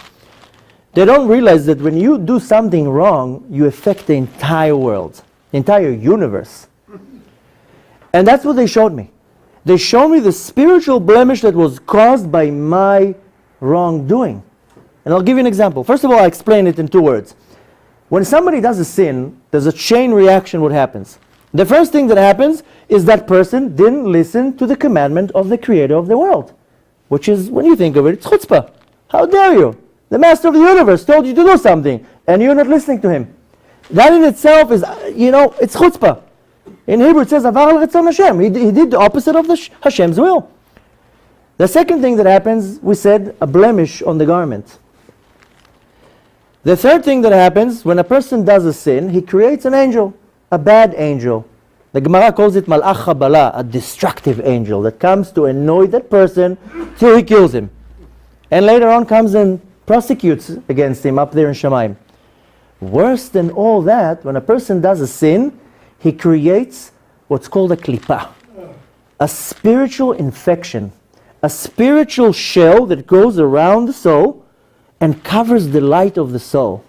They don't realize that when you do something wrong, you affect the entire world, the entire universe. And that's what they showed me. They showed me the spiritual blemish that was caused by my wrongdoing. And I'll give you an example. First of all, I'll explain it in 2 words. When somebody does a sin, there's a chain reaction what happens. The first thing that happens is that person didn't listen to the commandment of the creator of the world. Which is, when you think of it, it's chutzpah. How dare you? The master of the universe told you to do something, and you're not listening to him. That in itself is, it's chutzpah. In Hebrew it says, Avar al Ratzon Hashem. He did the opposite of Hashem's will. The second thing that happens, we said, a blemish on the garment. The third thing that happens, when a person does a sin, he creates an angel, a bad angel. The Gemara calls it Malach Habala, a destructive angel that comes to annoy that person till he kills him. And later on comes and prosecutes against him up there in Shamayim. Worse than all that, when a person does a sin, he creates what's called a klippah, a spiritual infection, a spiritual shell that goes around the soul and covers the light of the soul.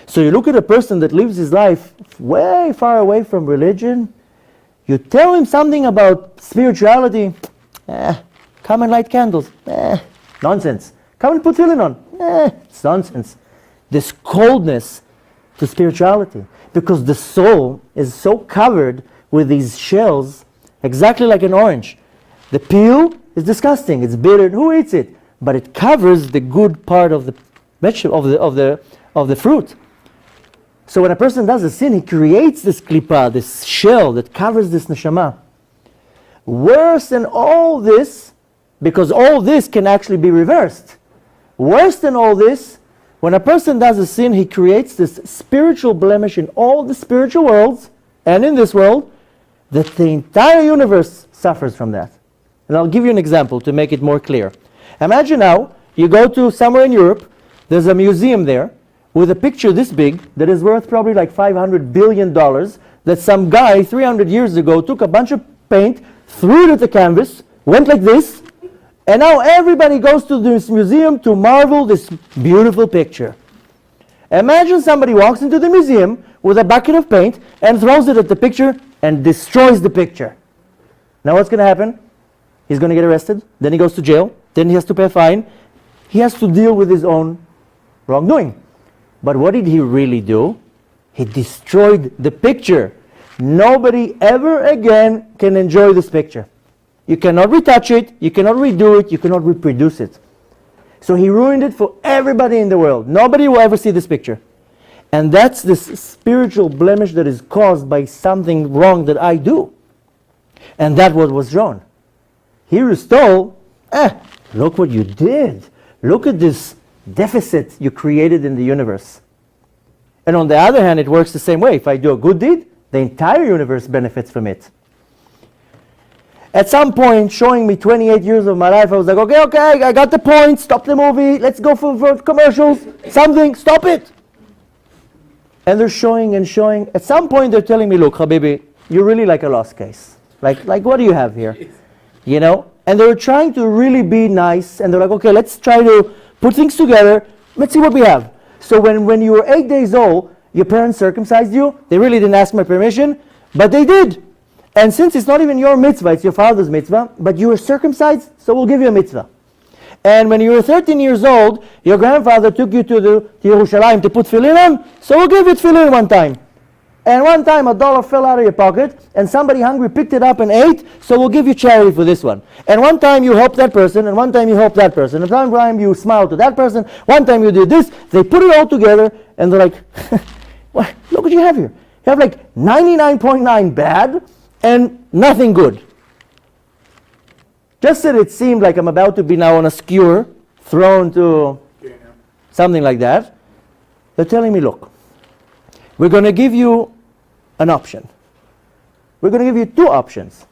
So you look at a person that lives his life way far away from religion, you tell him something about spirituality, come and light candles, nonsense. Come and put tefillin on, it's nonsense. This coldness to spirituality, because the soul is so covered with these shells, exactly like an orange. The peel is disgusting, it's bitter, who eats it? But it covers the good part of the vegetable, of the fruit. So when a person does a sin, he creates this klipa, this shell that covers this neshama. Worse than all this, because all this can actually be reversed. Worse than all this, when a person does a sin, he creates this spiritual blemish in all the spiritual worlds and in this world, that the entire universe suffers from that. And I'll give you an example to make it more clear. Imagine now, you go to somewhere in Europe, there's a museum there with a picture this big that is worth probably like $500 billion, that some guy 300 years ago took a bunch of paint, threw it at the canvas, went like this, and now everybody goes to this museum to marvel this beautiful picture. Imagine somebody walks into the museum with a bucket of paint and throws it at the picture and destroys the picture. Now what's going to happen? He's going to get arrested, then he goes to jail, then he has to pay a fine. He has to deal with his own wrongdoing. But what did he really do? He destroyed the picture. Nobody ever again can enjoy this picture. You cannot retouch it, you cannot redo it, you cannot reproduce it. So he ruined it for everybody in the world. Nobody will ever see this picture. And that's this spiritual blemish that is caused by something wrong that I do. And that's what was shown. Here you stole, look what you did. Look at this deficit you created in the universe. And on the other hand, it works the same way. If I do a good deed, the entire universe benefits from it. At some point, showing me 28 years of my life, I was like, okay, I got the point, stop the movie, let's go for commercials, something, stop it. And they're showing and showing. At some point, they're telling me, look, Habibi, you're really like a lost case. Like what do you have here? You know? And they're trying to really be nice, and they're like, okay, let's try to put things together, let's see what we have. So when you were 8 days old, your parents circumcised you. They really didn't ask my permission, but they did. And since it's not even your mitzvah, it's your father's mitzvah, but you were circumcised, so we'll give you a mitzvah. And when you were 13 years old, your grandfather took you to Yerushalayim to put tefillin on, so we'll give you tefillin one time. And one time $1 fell out of your pocket, and somebody hungry picked it up and ate, so we'll give you charity for this one. And one time you helped that person, and one time you helped that person, and one time you smiled to that person, one time you did this. They put it all together, and they're like, what? Look what you have here. You have like 99.9 bad, and nothing good. Just that it seemed like I'm about to be now on a skewer, thrown to something like that. They're telling me, look, we're going to give you an option. We're going to give you two options.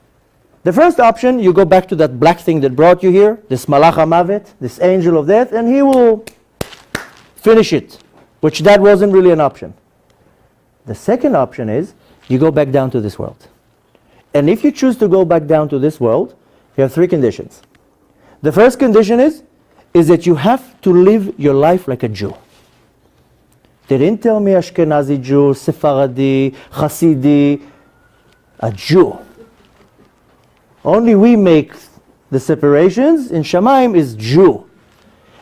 The first option, you go back to that black thing that brought you here, this Malach HaMavet, this angel of death, and he will finish it, which that wasn't really an option. The second option is, you go back down to this world. And if you choose to go back down to this world, you have three conditions. The first condition is that you have to live your life like a Jew. They didn't tell me Ashkenazi Jew, Sephardi, Hasidi, a Jew. Only we make the separations. In Shamayim is Jew.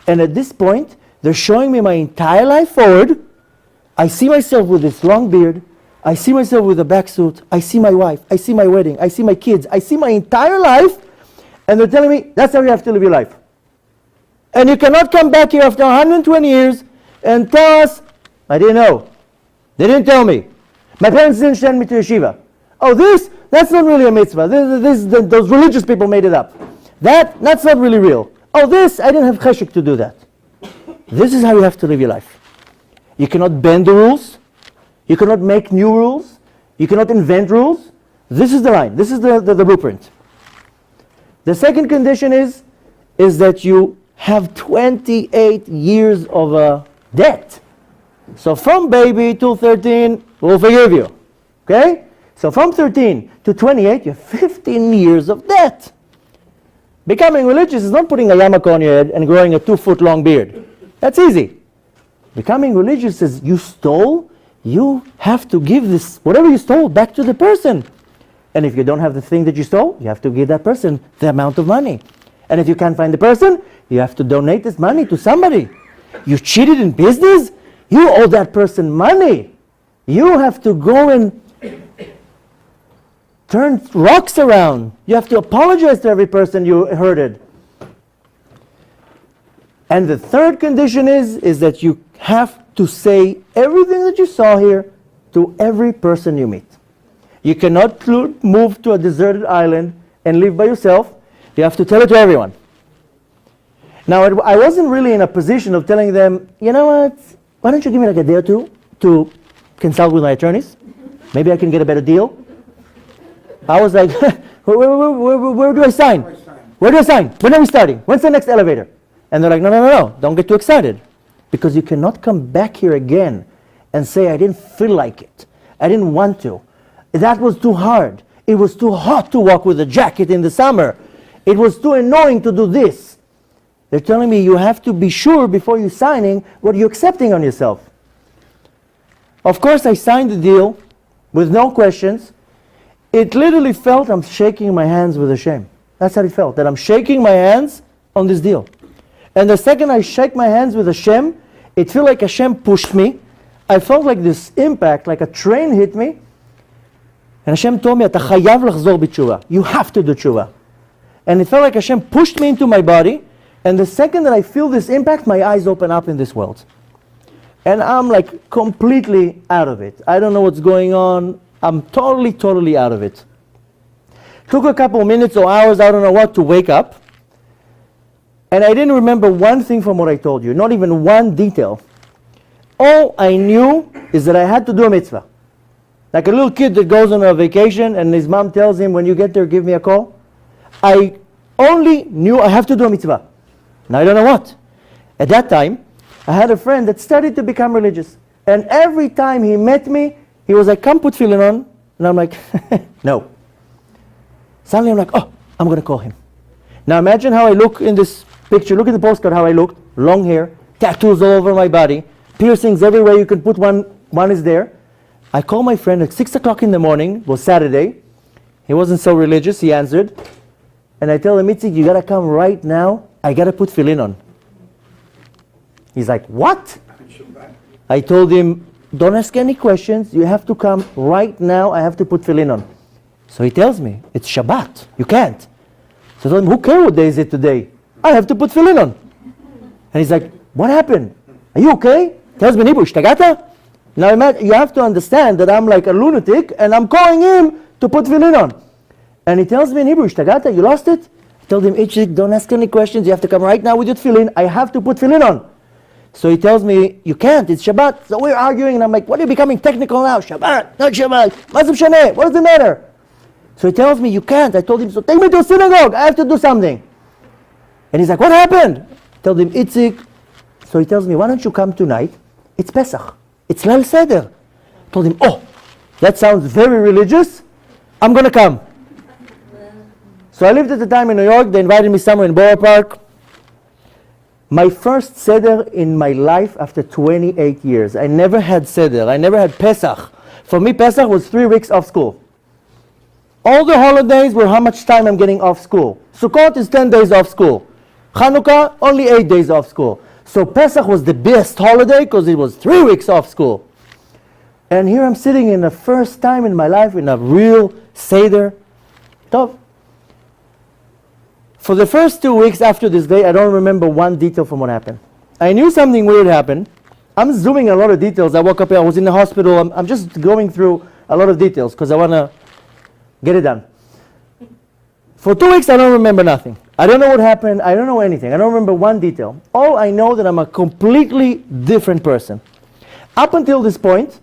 And at this point, they're showing me my entire life forward. I see myself with this long beard. I see myself with a black suit. I see my wife. I see my wedding. I see my kids. I see my entire life. And they're telling me, that's how you have to live your life. And you cannot come back here after 120 years and tell us, I didn't know. They didn't tell me. My parents didn't send me to yeshiva. Oh, that's not really a mitzvah. Those religious people made it up. That's not really real. Oh, I didn't have cheshik to do that. This is how you have to live your life. You cannot bend the rules. You cannot make new rules. You cannot invent rules. This is the line. This is the blueprint. The second condition is that you have 28 years of debt. So from baby till 13, we'll forgive you. Okay? So from 13 to 28, you have 15 years of debt. Becoming religious is not putting a yarmulke on your head and growing a 2-foot long beard. That's easy. Becoming religious is you stole, you have to give this, whatever you stole, back to the person. And if you don't have the thing that you stole, you have to give that person the amount of money. And if you can't find the person, you have to donate this money to somebody. You cheated in business? You owe that person money. You have to go and turn rocks around. You have to apologize to every person you hurted. And the third condition is that you have to say everything that you saw here to every person you meet. You cannot move to a deserted island and live by yourself. You have to tell it to everyone. Now, I wasn't really in a position of telling them, you know what, why don't you give me like a day or two to consult with my attorneys? Maybe I can get a better deal. I was like, where do I sign? Where do I sign? When are we starting? When's the next elevator? And they're like, no, don't get too excited. Because you cannot come back here again and say, I didn't feel like it. I didn't want to. That was too hard. It was too hot to walk with a jacket in the summer. It was too annoying to do this. They're telling me you have to be sure before you're signing what you're accepting on yourself. Of course, I signed the deal with no questions. It literally felt I'm shaking my hands with Hashem. That's how it felt, that I'm shaking my hands on this deal. And the second I shake my hands with Hashem, it felt like Hashem pushed me. I felt like this impact, like a train hit me. And Hashem told me, "Ata chayav lachzor b'tshuva." You have to do tshuva. And it felt like Hashem pushed me into my body. And the second that I feel this impact, my eyes open up in this world. And I'm like completely out of it. I don't know what's going on. I'm totally out of it. Took a couple minutes or hours, I don't know what, to wake up. And I didn't remember one thing from what I told you, not even one detail. All I knew is that I had to do a mitzvah. Like a little kid that goes on a vacation and his mom tells him, when you get there, give me a call. I only knew I have to do a mitzvah. Now I don't know what. At that time, I had a friend that started to become religious. And every time he met me, he was like, come put tefillin on. And I'm like, no. Suddenly I'm like, oh, I'm going to call him. Now imagine how I look in this picture. Look at the postcard how I looked. Long hair, tattoos all over my body, piercings everywhere you can put one is there. I called my friend at 6 o'clock in the morning. It was Saturday. He wasn't so religious. He answered. And I tell him, Itzik, you got to come right now. I got to put tefillin on. He's like, what? I told him, don't ask any questions. You have to come right now. I have to put tefillin on. So he tells me, it's Shabbat. You can't. So I told him, who cares what day is it today? I have to put tefillin on. And he's like, what happened? Are you okay? Tells me, Nibu, ishtagata? Now you have to understand that I'm like a lunatic and I'm calling him to put tefillin on. And he tells me, Nibu, ishtagata? You lost it? I told him, Itzik, don't ask any questions. You have to come right now with your tefillin. I have to put tefillin on. So he tells me, you can't, it's Shabbat. So we're arguing, and I'm like, what are you becoming technical now? Shabbat, not Shabbat. What does it matter? So he tells me, you can't. I told him, so take me to a synagogue. I have to do something. And he's like, what happened? I told him, Itzik. So he tells me, why don't you come tonight? It's Pesach. It's Leil Seder. I told him, oh, that sounds very religious. I'm going to come. So I lived at the time in New York. They invited me somewhere in Borough Park. My first Seder in my life after 28 years. I never had Seder. I never had Pesach. For me, Pesach was 3 weeks off school. All the holidays were how much time I'm getting off school. Sukkot is 10 days off school. Chanukah, only 8 days off school. So Pesach was the best holiday because it was 3 weeks off school. And here I'm sitting in the first time in my life in a real Seder. Tov. For the first 2 weeks after this day, I don't remember one detail from what happened. I knew something weird happened. I'm zooming a lot of details. I woke up here, I was in the hospital. I'm just going through a lot of details because I want to get it done. For 2 weeks, I don't remember nothing. I don't know what happened. I don't know anything. I don't remember one detail. All I know that I'm a completely different person. Up until this point,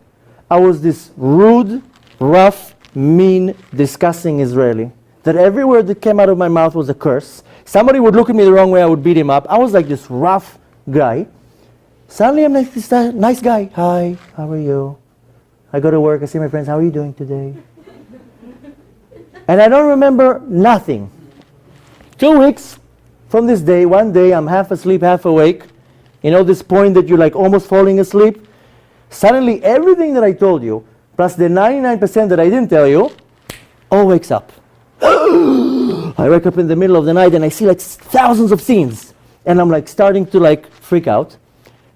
I was this rude, rough, mean, disgusting Israeli. That every word that came out of my mouth was a curse. Somebody would look at me the wrong way, I would beat him up. I was like this rough guy. Suddenly I'm like this nice guy. Hi, how are you? I go to work, I see my friends, how are you doing today? And I don't remember nothing. 2 weeks from this day, one day I'm half asleep, half awake. You know this point that you're like almost falling asleep? Suddenly everything that I told you, plus the 99% that I didn't tell you, all wakes up. I wake up in the middle of the night and I see like thousands of scenes. And I'm like starting to like freak out.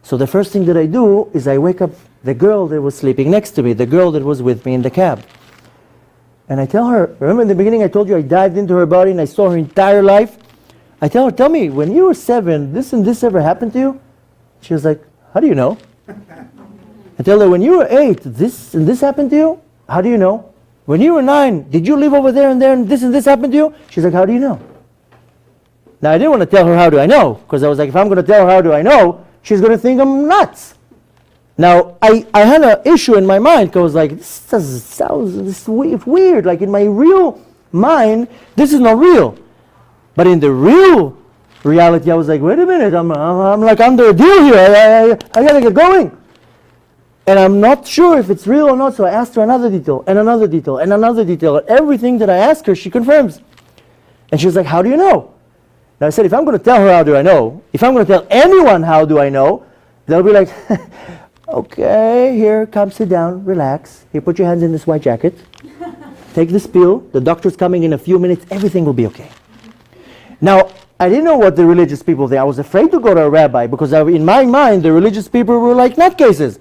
So the first thing that I do is I wake up the girl that was sleeping next to me, the girl that was with me in the cab. And I tell her, remember in the beginning I told you I dived into her body and I saw her entire life? I tell her, tell me, when you were 7, this and this ever happened to you? She was like, how do you know? I tell her, when you were 8, this and this happened to you? How do you know? When you were 9, did you live over there and this happened to you? She's like, how do you know? Now I didn't want to tell her how do I know, because I was like, if I'm going to tell her how do I know, she's going to think I'm nuts. Now I had an issue in my mind, because I was like, this weird, like in my real mind, this is not real. But in the real reality, I was like, wait a minute, I'm like under a deal here, I gotta get going. And I'm not sure if it's real or not, so I asked her another detail, and another detail, and another detail, and everything that I ask her, she confirms. And she was like, how do you know? Now I said, if I'm going to tell her how do I know, if I'm going to tell anyone how do I know, they'll be like, okay, here, come sit down, relax, here, put your hands in this white jacket, take this pill, the doctor's coming in a few minutes, everything will be okay. Now, I didn't know what the religious people think. I was afraid to go to a rabbi, because in my mind, the religious people were like nutcases.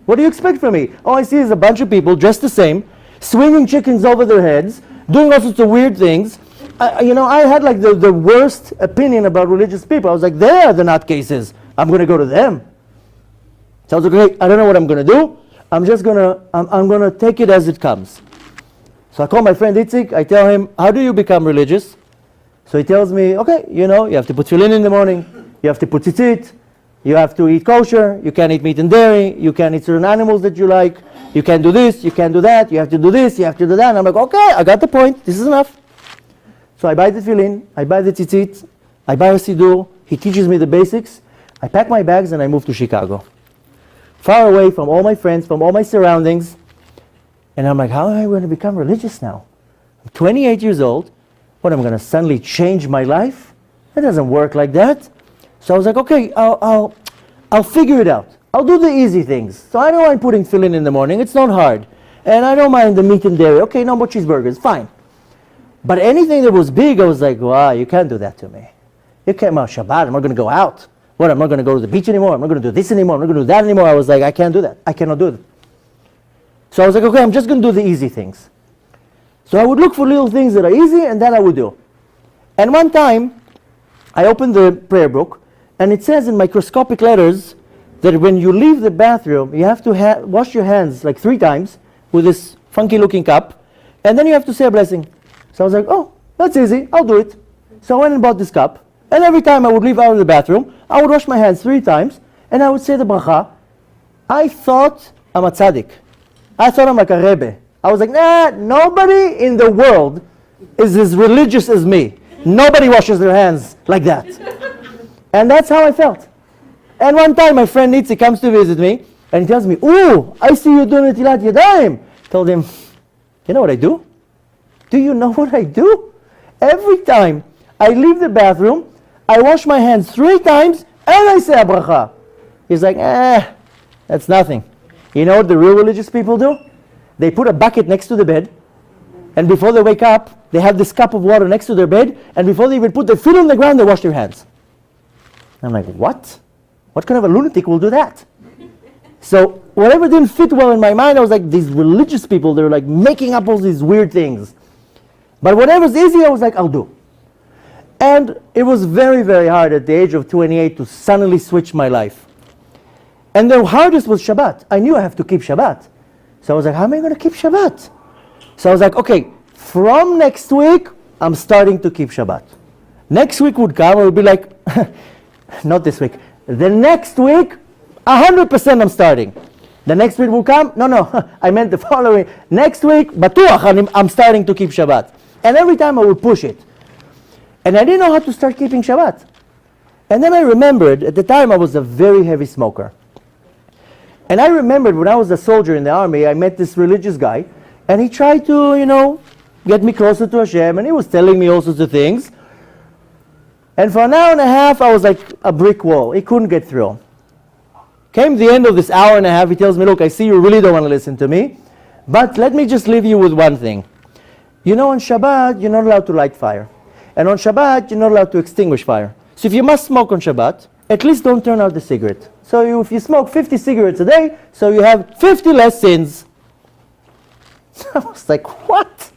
What do you expect from me? All I see is a bunch of people dressed the same, swinging chickens over their heads, doing all sorts of weird things. I had like the worst opinion about religious people. I was like, they're the nutcases. I'm going to go to them. So I was like, okay, I don't know what I'm going to do. I'm going to take it as it comes. So I call my friend Itzik. I tell him, how do you become religious? So he tells me, okay, you have to put tefillin in the morning. You have to put tzitzit. You have to eat kosher. You can't eat meat and dairy. You can't eat certain animals that you like. You can't do this. You can't do that. You have to do this. You have to do that. And I'm like, okay, I got the point. This is enough. So I buy the tefillin. I buy the tzitzit. I buy a siddur. He teaches me the basics. I pack my bags and I move to Chicago. Far away from all my friends, from all my surroundings. And I'm like, how am I going to become religious now? I'm 28 years old. What, am I going to suddenly change my life? It doesn't work like that. So I was like, okay, I'll figure it out. I'll do the easy things. So I don't mind putting tefillin in the morning. It's not hard. And I don't mind the meat and dairy. Okay, no more cheeseburgers. Fine. But anything that was big, I was like, wow, you can't do that to me. You can't, Shabbat, I'm not going to go out. What, I'm not going to go to the beach anymore. I'm not going to do this anymore. I'm not going to do that anymore. I was like, I can't do that. I cannot do it. So I was like, okay, I'm just going to do the easy things. So I would look for little things that are easy, and that I would do. And one time, I opened the prayer book, and it says in microscopic letters that when you leave the bathroom, you have to wash your hands like 3 times with this funky looking cup, and then you have to say a blessing. So I was like, oh, that's easy, I'll do it. So I went and bought this cup, and every time I would leave out of the bathroom, I would wash my hands 3 times, and I would say the bracha. I thought I'm a tzaddik. I thought I'm like a rebbe. I was like, nah, nobody in the world is as religious as me. Nobody washes their hands like that. And that's how I felt. And one time my friend Nitzi comes to visit me, and he tells me, ooh, I see you doing Netilat Yadayim. Told him, you know what I do? Do you know what I do? Every time I leave the bathroom, I wash my hands 3 times, and I say a bracha. He's like, that's nothing. You know what the real religious people do? They put a bucket next to the bed, and before they wake up, they have this cup of water next to their bed, and before they even put their feet on the ground, they wash their hands. I'm like, what? What kind of a lunatic will do that? So whatever didn't fit well in my mind, I was like, these religious people, they're like making up all these weird things. But whatever's easy, I was like, I'll do. And it was very, very hard at the age of 28 to suddenly switch my life. And the hardest was Shabbat. I knew I have to keep Shabbat. So I was like, how am I going to keep Shabbat? So I was like, okay, from next week, I'm starting to keep Shabbat. Next week would come, I would be like, not this week. The next week, 100% I'm starting. The next week will come, no, I meant the following. Next week, batuach, I'm starting to keep Shabbat. And every time I would push it. And I didn't know how to start keeping Shabbat. And then I remembered, at the time I was a very heavy smoker. And I remembered when I was a soldier in the army, I met this religious guy, and he tried to, get me closer to Hashem, and he was telling me all sorts of things. And for an hour and a half, I was like a brick wall. He couldn't get through. Came the end of this hour and a half, he tells me, look, I see you really don't want to listen to me, but let me just leave you with one thing. On Shabbat, you're not allowed to light fire. And on Shabbat, you're not allowed to extinguish fire. So if you must smoke on Shabbat, at least don't turn out the cigarette. So if you smoke 50 cigarettes a day, so you have 50 less sins. I was like, what?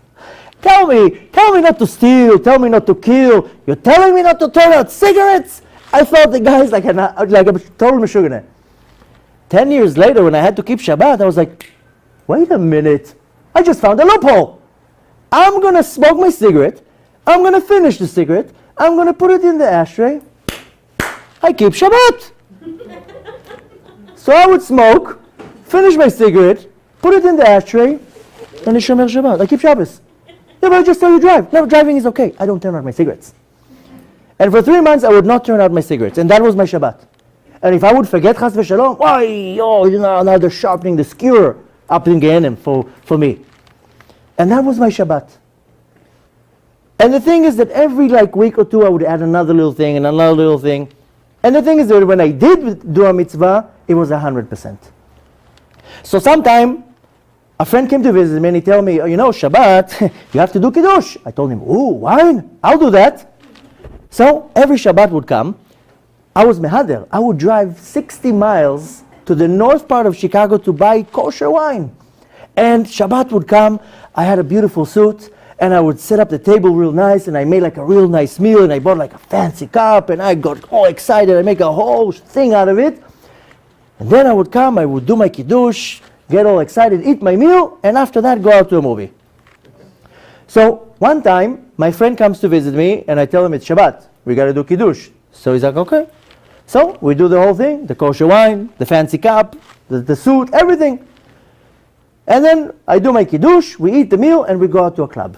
Tell me not to steal, tell me not to kill. You're telling me not to turn out cigarettes? I thought the guy's like a total meshugane. 10 years later, when I had to keep Shabbat, I was like, wait a minute. I just found a loophole. I'm going to smoke my cigarette. I'm going to finish the cigarette. I'm going to put it in the ashtray. I keep Shabbat. So I would smoke, finish my cigarette, put it in the ashtray, and I shomer Shabbat. I keep Shabbos. Yeah, but I just tell you drive. No, driving is okay. I don't turn out my cigarettes. And for 3 months, I would not turn out my cigarettes. And that was my Shabbat. And if I would forget Chas v'Shalom, now they're sharpening the skewer up in Gehenim for me. And that was my Shabbat. And the thing is that every week or two, I would add another little thing and another little thing. And the thing is that when I did do a mitzvah, it was 100%. So sometime, a friend came to visit me and he told me, Shabbat, you have to do Kiddush. I told him, wine? I'll do that. So every Shabbat would come. I was mehader. I would drive 60 miles to the north part of Chicago to buy kosher wine. And Shabbat would come. I had a beautiful suit. And I would set up the table real nice, and I made a real nice meal, and I bought a fancy cup, and I got all excited. I make a whole thing out of it. And then I would come, I would do my kiddush, get all excited, eat my meal, and after that go out to a movie. So one time, my friend comes to visit me, and I tell him it's Shabbat. We got to do kiddush. So he's like, okay. So we do the whole thing, the kosher wine, the fancy cup, the suit, everything. And then I do my kiddush, we eat the meal, and we go out to a club.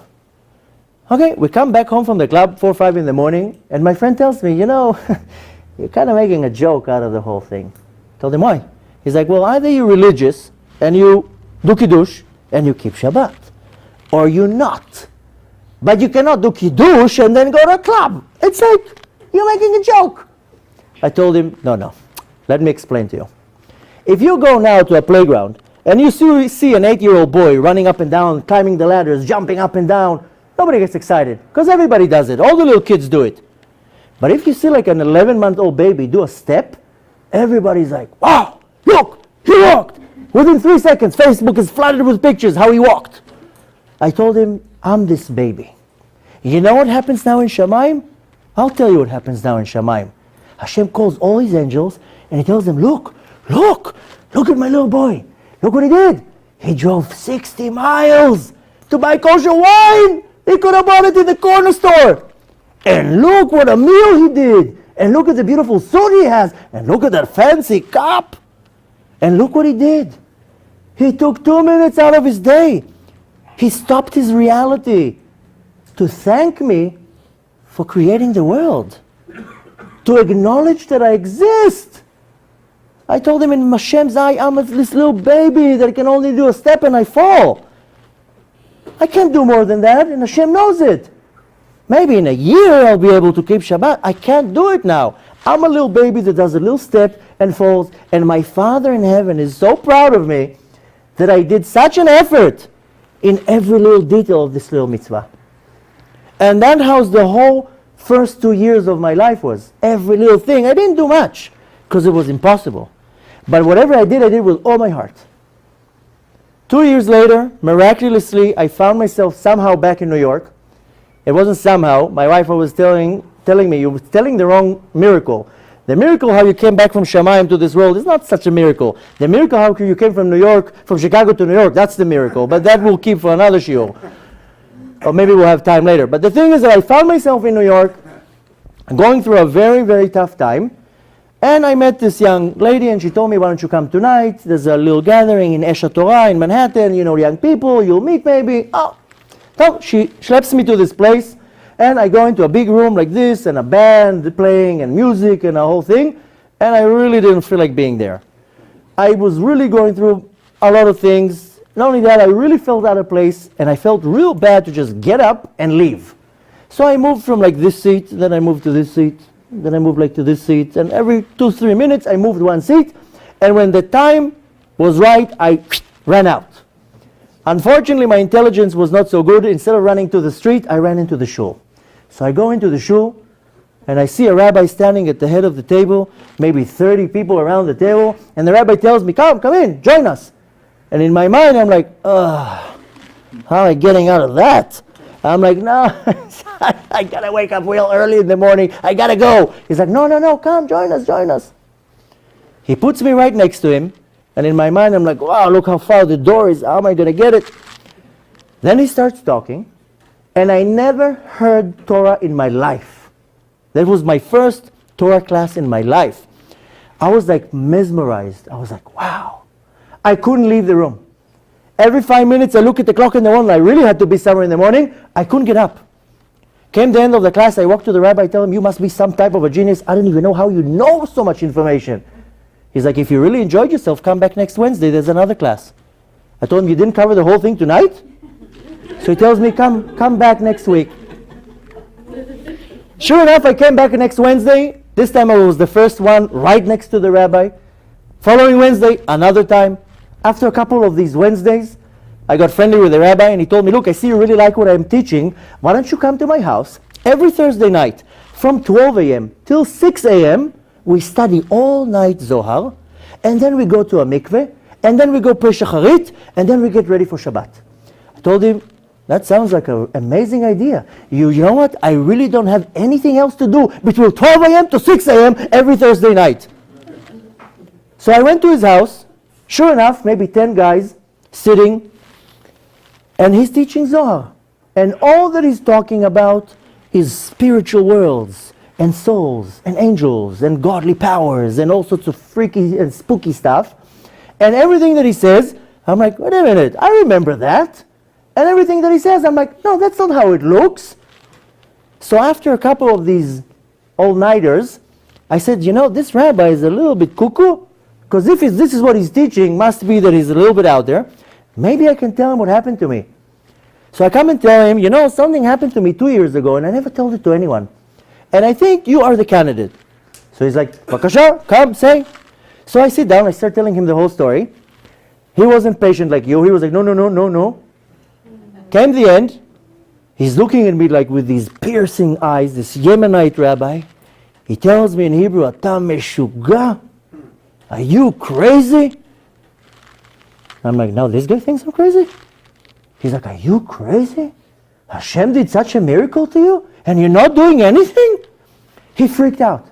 Okay, we come back home from the club 4 or 5 in the morning, and my friend tells me, you're kind of making a joke out of the whole thing. I told him, why? He's like, well, either you're religious, and you do kiddush, and you keep Shabbat, or you're not. But you cannot do kiddush and then go to a club. It's like, you're making a joke. I told him, no, let me explain to you. If you go now to a playground, and you see an 8-year-old boy running up and down, climbing the ladders, jumping up and down, nobody gets excited, because everybody does it. All the little kids do it. But if you see an 11-month-old baby do a step, everybody's like, wow, look, he walked. Within 3 seconds, Facebook is flooded with pictures how he walked. I told him, I'm this baby. You know what happens now in Shamayim? I'll tell you what happens now in Shamayim. Hashem calls all his angels, and he tells them, look at my little boy. Look what he did. He drove 60 miles to buy kosher wine. He could have bought it in the corner store. And look what a meal he did. And look at the beautiful suit he has. And look at that fancy cup. And look what he did. He took 2 minutes out of his day. He stopped his reality to thank me for creating the world. To acknowledge that I exist. I told him in Hashem's eye, I'm this little baby that can only do a step and I fall. I can't do more than that, and Hashem knows it. Maybe in a year I'll be able to keep Shabbat. I can't do it now. I'm a little baby that does a little step and falls, and my Father in heaven is so proud of me that I did such an effort in every little detail of this little mitzvah. And that's how the whole first 2 years of my life was. Every little thing. I didn't do much, because it was impossible. But whatever I did with all my heart. 2 years later, miraculously, I found myself somehow back in New York. It wasn't somehow. My wife was telling me, you were telling the wrong miracle. The miracle how you came back from Shamayim to this world is not such a miracle. The miracle how you came from New York, from Chicago to New York, that's the miracle. But that we'll keep for another shiur. Or maybe we'll have time later. But the thing is that I found myself in New York, going through a very, very tough time. And I met this young lady, and she told me, why don't you come tonight? There's a little gathering in Esha Torah in Manhattan, young people, you'll meet maybe. So she schleps me to this place, and I go into a big room like this, and a band playing, and music, and a whole thing, and I really didn't feel like being there. I was really going through a lot of things. Not only that, I really felt out of place, and I felt real bad to just get up and leave. So I moved from this seat, then I moved to this seat, then I moved to this seat, and every 2-3 minutes I moved one seat, and when the time was right, I ran out. Unfortunately, my intelligence was not so good. Instead of running to the street, I ran into the shul. So I go into the shul, and I see a rabbi standing at the head of the table, maybe 30 people around the table, and the rabbi tells me, come in, join us. And in my mind, I'm like, ugh, how am I getting out of that? I'm like, no, I gotta wake up real early in the morning. I gotta go. He's like, no, come, join us. He puts me right next to him, and in my mind, I'm like, wow, look how far the door is. How am I gonna get it? Then he starts talking, and I never heard Torah in my life. That was my first Torah class in my life. I was like mesmerized. I was like, wow. I couldn't leave the room. Every 5 minutes I look at the clock in the morning. I really had to be somewhere in the morning. I couldn't get up. Came the end of the class, I walked to the rabbi, I tell him, you must be some type of a genius. I don't even know how you know so much information. He's like, if you really enjoyed yourself, come back next Wednesday. There's another class. I told him, you didn't cover the whole thing tonight? So he tells me, come back next week. Sure enough, I came back next Wednesday. This time I was the first one right next to the rabbi. Following Wednesday, another time. After a couple of these Wednesdays, I got friendly with the rabbi and he told me, look, I see you really like what I'm teaching. Why don't you come to my house every Thursday night from 12 a.m. till 6 a.m. We study all night Zohar, and then we go to a mikveh, and then we go pray shacharit, and then we get ready for Shabbat. I told him, that sounds like an amazing idea. You know what? I really don't have anything else to do between 12 a.m. to 6 a.m. every Thursday night. So I went to his house. Sure enough, maybe 10 guys sitting, and he's teaching Zohar. And all that he's talking about is spiritual worlds, and souls, and angels, and godly powers, and all sorts of freaky and spooky stuff. And everything that he says, I'm like, wait a minute, I remember that. And everything that he says, I'm like, no, that's not how it looks. So after a couple of these all-nighters, I said, you know, this rabbi is a little bit cuckoo. Because if this is what he's teaching, must be that he's a little bit out there. Maybe I can tell him what happened to me. So I come and tell him, you know, something happened to me 2 years ago, and I never told it to anyone. And I think you are the candidate. So he's like, Bakasha, come, say. So I sit down, I start telling him the whole story. He wasn't patient like you. He was like, no. Came the end. He's looking at me like with these piercing eyes, this Yemenite rabbi. He tells me in Hebrew, Ata meshuga? Are you crazy? I'm like, no, this guy thinks I'm crazy? He's like, are you crazy? Hashem did such a miracle to you, and you're not doing anything? He freaked out.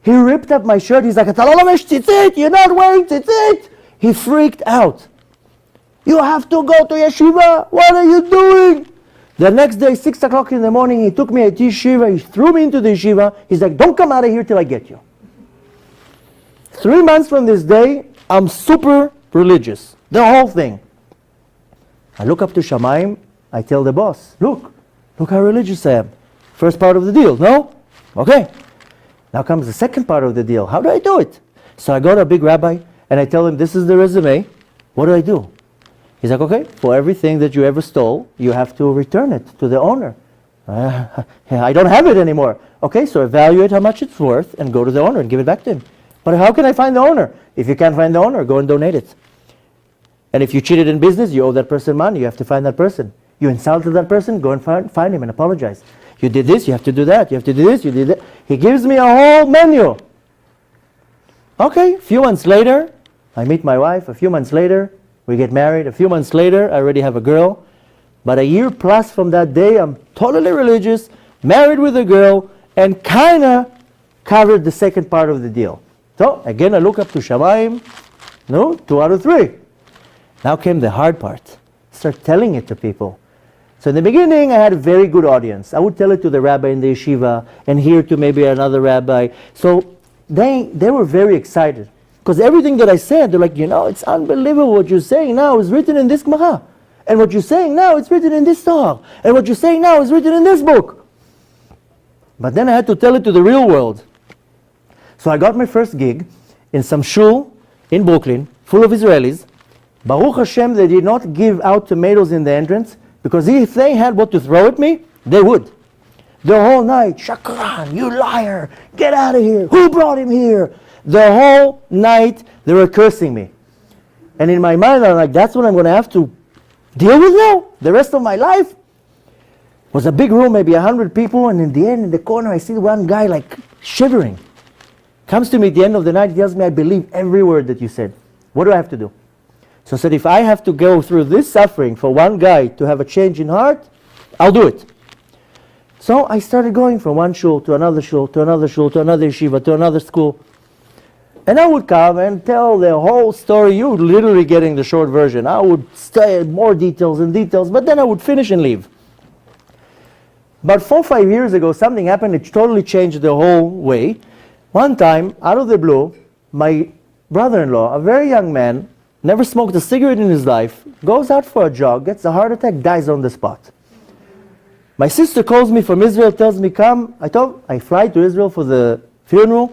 He ripped up my shirt. He's like, you're not wearing tzitzit. He freaked out. You have to go to yeshiva. What are you doing? The next day, 6 o'clock in the morning, he took me at yeshiva. He threw me into the yeshiva. He's like, don't come out of here till I get you. 3 months from this day, I'm super religious. The whole thing. I look up to Shamayim. I tell the boss, look how religious I am. First part of the deal, no? Okay. Now comes the second part of the deal. How do I do it? So I go to a big rabbi and I tell him, this is the resume. What do I do? He's like, okay, for everything that you ever stole, you have to return it to the owner. I don't have it anymore. Okay, so evaluate how much it's worth and go to the owner and give it back to him. But how can I find the owner? If you can't find the owner, go and donate it. And if you cheated in business, you owe that person money. You have to find that person. You insulted that person, go and find him and apologize. You did this, you have to do that. You have to do this, you did that. He gives me a whole menu. Okay, a few months later, I meet my wife. A few months later, we get married. A few months later, I already have a girl. But a year plus from that day, I'm totally religious, married with a girl, and kind of covered the second part of the deal. So, again, I look up to Shamayim. No, 2 out of 3. Now came the hard part. Start telling it to people. So in the beginning, I had a very good audience. I would tell it to the rabbi in the yeshiva, and here to maybe another rabbi. So they were very excited. Because everything that I said, they're like, you know, it's unbelievable what you're saying now is written in this Gemara. And what you're saying now is written in this Torah. And what you're saying now is written in this book. But then I had to tell it to the real world. So I got my first gig in some shul in Brooklyn, full of Israelis. Baruch Hashem, they did not give out tomatoes in the entrance, because if they had what to throw at me, they would. The whole night, Shakran, you liar, get out of here, who brought him here? The whole night, they were cursing me. And in my mind, I'm like, that's what I'm going to have to deal with now, the rest of my life? It was a big room, maybe 100 people, and in the end, in the corner, I see one guy like shivering. Comes to me at the end of the night, tells me, I believe every word that you said. What do I have to do? So I said, if I have to go through this suffering for one guy to have a change in heart, I'll do it. So I started going from one shul to another shul, to another shul, to another yeshiva, to another school. And I would come and tell the whole story. You literally getting the short version. I would say more details and details, but then I would finish and leave. But 4 or 5 years ago, something happened. It totally changed the whole way. One time, out of the blue, my brother-in-law, a very young man, never smoked a cigarette in his life, goes out for a jog, gets a heart attack, dies on the spot. My sister calls me from Israel, tells me, come. I fly to Israel for the funeral.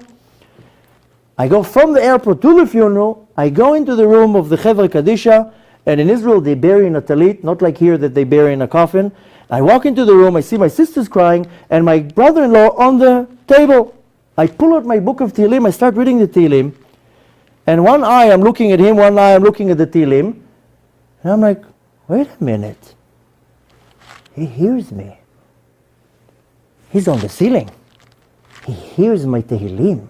I go from the airport to the funeral. I go into the room of the Chevra Kadisha, and in Israel they bury in a talit, not like here that they bury in a coffin. I walk into the room, I see my sister's crying, and my brother-in-law on the table. I pull out my book of Tehillim, I start reading the Tehillim, and one eye I'm looking at him, one eye I'm looking at the Tehillim, and I'm like, wait a minute. He hears me. He's on the ceiling. He hears my Tehillim.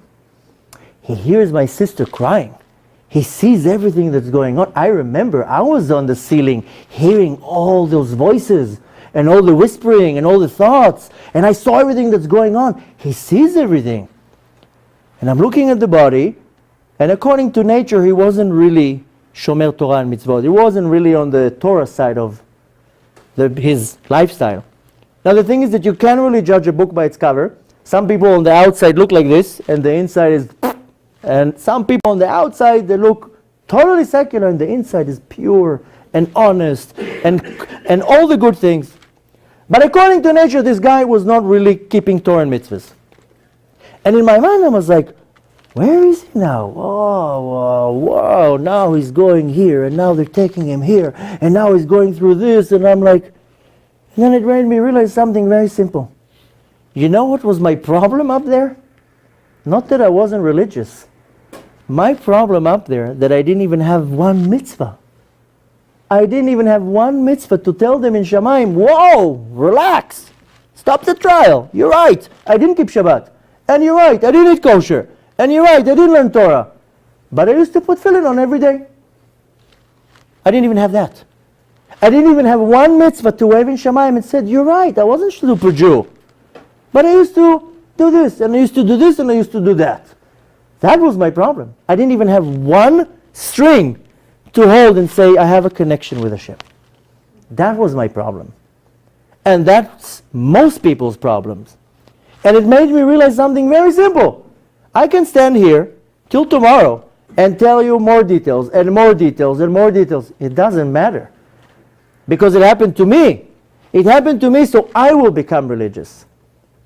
He hears my sister crying. He sees everything that's going on. I remember I was on the ceiling hearing all those voices and all the whispering and all the thoughts, and I saw everything that's going on. He sees everything. And I'm looking at the body, and according to nature, he wasn't really Shomer Torah and Mitzvot. He wasn't really on the Torah side of his lifestyle. Now the thing is that you can't really judge a book by its cover. Some people on the outside look like this, and the inside is... And some people on the outside, they look totally secular, and the inside is pure and honest and all the good things. But according to nature, this guy was not really keeping Torah and mitzvahs. And in my mind, I was like, where is he now? Whoa, now he's going here, and now they're taking him here, and now he's going through this, and I'm like... And then it made me realize something very simple. You know what was my problem up there? Not that I wasn't religious. My problem up there, that I didn't even have one mitzvah. I didn't even have one mitzvah to tell them in Shamayim, whoa, relax, stop the trial. You're right, I didn't keep Shabbat. And you're right, I didn't eat kosher. And you're right, I didn't learn Torah. But I used to put tefillin on every day. I didn't even have that. I didn't even have one mitzvah to wave in Shamayim and said, you're right, I wasn't a super Jew. But I used to do this, and I used to do this, and I used to do that. That was my problem. I didn't even have one string to hold and say, I have a connection with Hashem. That was my problem. And that's most people's problems. And it made me realize something very simple. I can stand here till tomorrow and tell you more details, and more details, and more details. It doesn't matter. Because it happened to me. It happened to me, so I will become religious.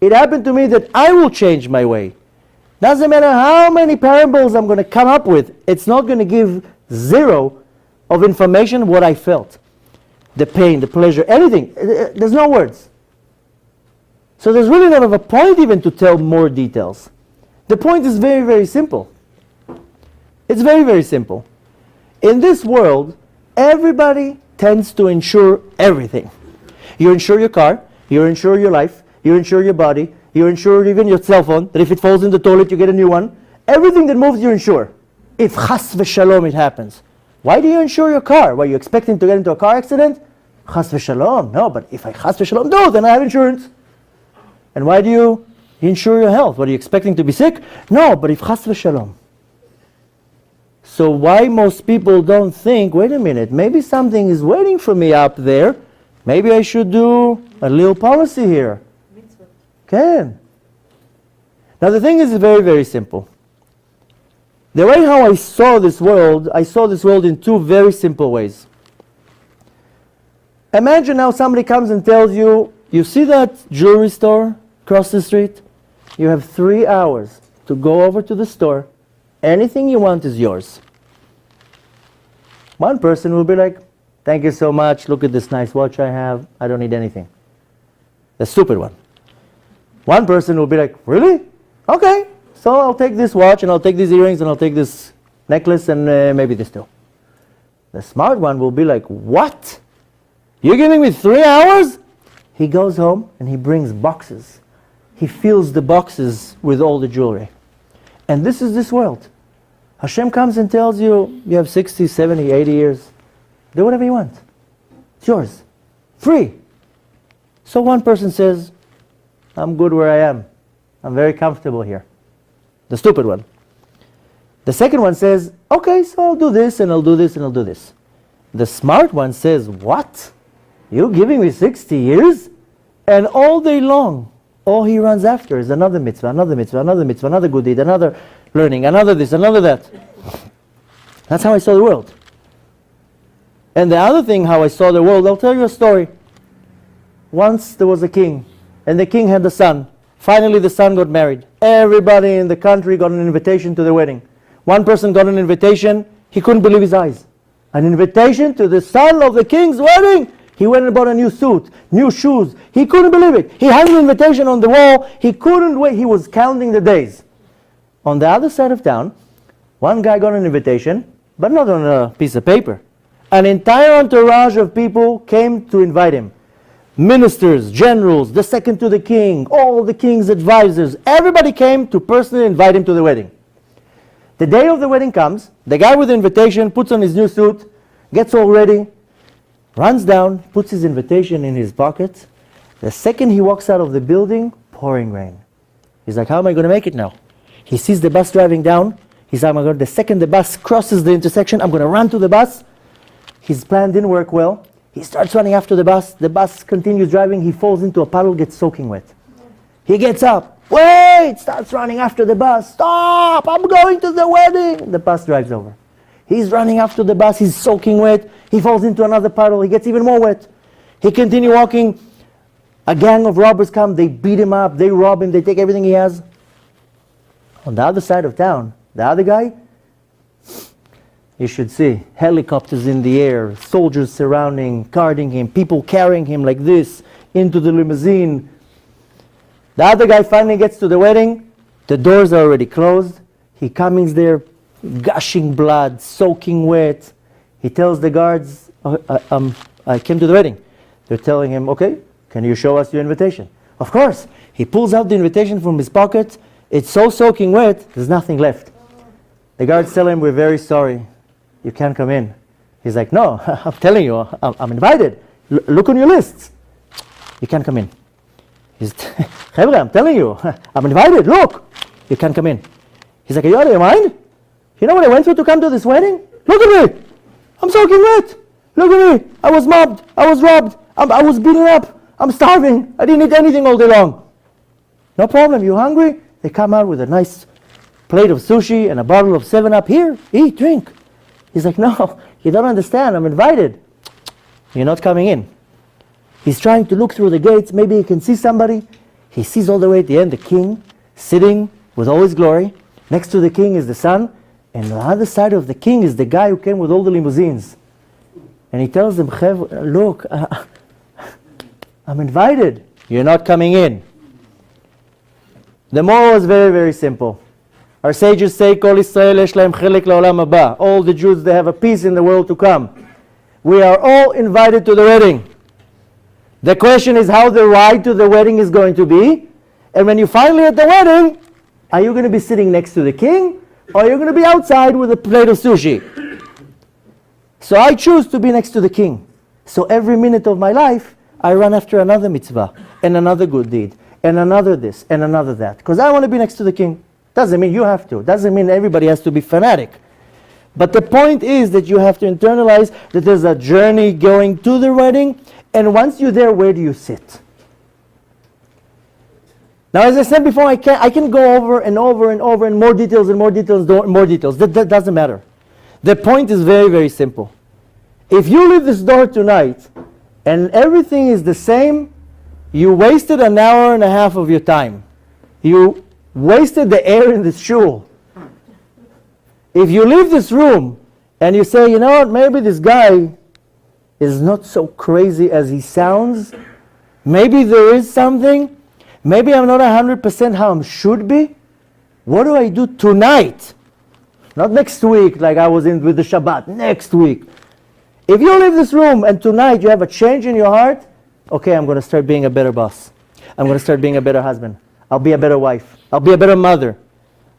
It happened to me that I will change my way. Doesn't matter how many parables I'm going to come up with, it's not going to give zero of information what I felt. The pain, the pleasure, anything. There's no words. So there's really not of a point even to tell more details. The point is very, very simple. It's very, very simple. In this world, everybody tends to insure everything. You insure your car, you insure your life, you insure your body, you insure even your cell phone, that if it falls in the toilet, you get a new one. Everything that moves, you insure. If chas v'shalom it happens. Why do you insure your car? Were you expecting to get into a car accident? Chas v'shalom. No, but if I chas v'shalom do, then I have insurance. And why do you insure your health? What, are you expecting to be sick? No, but if chas v'shalom. So why most people don't think, wait a minute, maybe something is waiting for me up there. Maybe I should do a little policy here. Can. Now the thing is very, very simple. The way how I saw this world in two very simple ways. Imagine now somebody comes and tells you, you see that jewelry store across the street? You have 3 hours to go over to the store. Anything you want is yours. One person will be like, thank you so much, look at this nice watch I have, I don't need anything. The stupid one. One person will be like, really? Okay, so I'll take this watch, and I'll take these earrings, and I'll take this necklace, and maybe this too. The smart one will be like, what? You're giving me 3 hours? He goes home and he brings boxes. He fills the boxes with all the jewelry. And this is this world. Hashem comes and tells you, you have 60, 70, 80 years. Do whatever you want. It's yours. Free. So one person says, I'm good where I am. I'm very comfortable here. The stupid one. The second one says, okay, so I'll do this and I'll do this and I'll do this. The smart one says, what? You giving me 60 years? And all day long, all he runs after is another mitzvah, another mitzvah, another mitzvah, another good deed, another learning, another this, another that. That's how I saw the world. And the other thing, how I saw the world, I'll tell you a story. Once there was a king, and the king had a son. Finally the son got married. Everybody in the country got an invitation to the wedding. One person got an invitation, he couldn't believe his eyes. An invitation to the son of the king's wedding! He went and bought a new suit, new shoes. He couldn't believe it. He had an invitation on the wall. He couldn't wait. He was counting the days. On the other side of town, one guy got an invitation, but not on a piece of paper. An entire entourage of people came to invite him. Ministers, generals, the second to the king, all the king's advisors. Everybody came to personally invite him to the wedding. The day of the wedding comes. The guy with the invitation puts on his new suit, gets all ready, runs down, puts his invitation in his pocket. The second he walks out of the building, pouring rain. He's like, how am I going to make it now? He sees the bus driving down. He's like, oh my God, the second the bus crosses the intersection, I'm going to run to the bus. His plan didn't work well. He starts running after the bus. The bus continues driving. He falls into a puddle, gets soaking wet. He gets up. Wait! Starts running after the bus. Stop! I'm going to the wedding! The bus drives over. He's running after the bus. He's soaking wet. He falls into another puddle. He gets even more wet. He continues walking. A gang of robbers come. They beat him up. They rob him. They take everything he has. On the other side of town, the other guy, you should see helicopters in the air, soldiers surrounding, guarding him, people carrying him like this into the limousine. The other guy finally gets to the wedding. The doors are already closed. He comes there, gushing blood, soaking wet. He tells the guards, I came to the wedding. They're telling him, okay, can you show us your invitation? Of course. He pulls out the invitation from his pocket. It's so soaking wet, there's nothing left. The guards tell him, we're very sorry. You can't come in. He's like, no, I'm telling you, I'm invited. Look on your lists. You can't come in. He's, I'm telling you, I'm invited. Look, you can't come in. He's like, are you out of your mind? You know what I went through to come to this wedding? Look at me. I'm soaking wet. Look at me. I was mobbed. I was robbed. I was beaten up. I'm starving. I didn't eat anything all day long. No problem. You hungry? They come out with a nice plate of sushi and a bottle of 7-Up. Here, eat, drink. He's like, no, you don't understand. I'm invited. You're not coming in. He's trying to look through the gates. Maybe he can see somebody. He sees all the way at the end the king sitting with all his glory. Next to the king is the son. And on the other side of the king is the guy who came with all the limousines. And he tells them, look, I'm invited. You're not coming in. The moral is very, very simple. Our sages say, Kol Yisrael yesh lahem chelek la'olam haba. All the Jews, they have a piece in the world to come. We are all invited to the wedding. The question is how the ride to the wedding is going to be. And when you're finally at the wedding, are you going to be sitting next to the king? Or are you going to be outside with a plate of sushi? So I choose to be next to the king. So every minute of my life, I run after another mitzvah, and another good deed, and another this, and another that. Because I want to be next to the king. Doesn't mean you have to. Doesn't mean everybody has to be fanatic. But the point is that you have to internalize that there's a journey going to the wedding, and once you're there, where do you sit? Now, as I said before, I can go over and over and over and more details and more details and more details. That doesn't matter. The point is very, very simple. If you leave this door tonight and everything is the same, you wasted an hour and a half of your time. You wasted the air in this shul. If you leave this room and you say, you know what, maybe this guy is not so crazy as he sounds. Maybe there is something. Maybe I'm not 100% how I should be. What do I do tonight? Not next week like I was in with the Shabbat. Next week. If you leave this room and tonight you have a change in your heart, okay, I'm going to start being a better boss. I'm going to start being a better husband. I'll be a better wife. I'll be a better mother.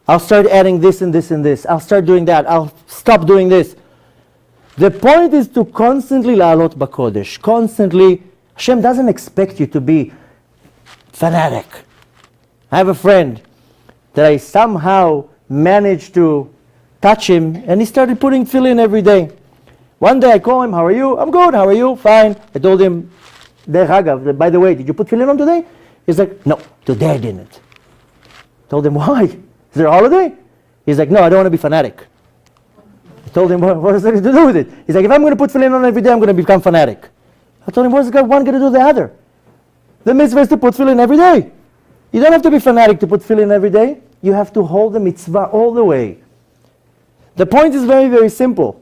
I'll start adding this and this and this. I'll start doing that. I'll stop doing this. The point is to constantly la'alot b'kodesh. Constantly. Hashem doesn't expect you to be fanatic. I have a friend that I somehow managed to touch him, and he started putting tefillin every day. One day I call him, how are you? I'm good, how are you? Fine. I told him, by the way, did you put tefillin on today? He's like, no, today I didn't. Told him, why? Is there a holiday? He's like, no, I don't want to be fanatic. I told him, what does that have to do with it? He's like, if I'm going to put tefillin on every day, I'm going to become fanatic. I told him, what is one going to do the other? The mitzvah is to put tefillin every day. You don't have to be fanatic to put tefillin every day. You have to hold the mitzvah all the way. The point is very, very simple.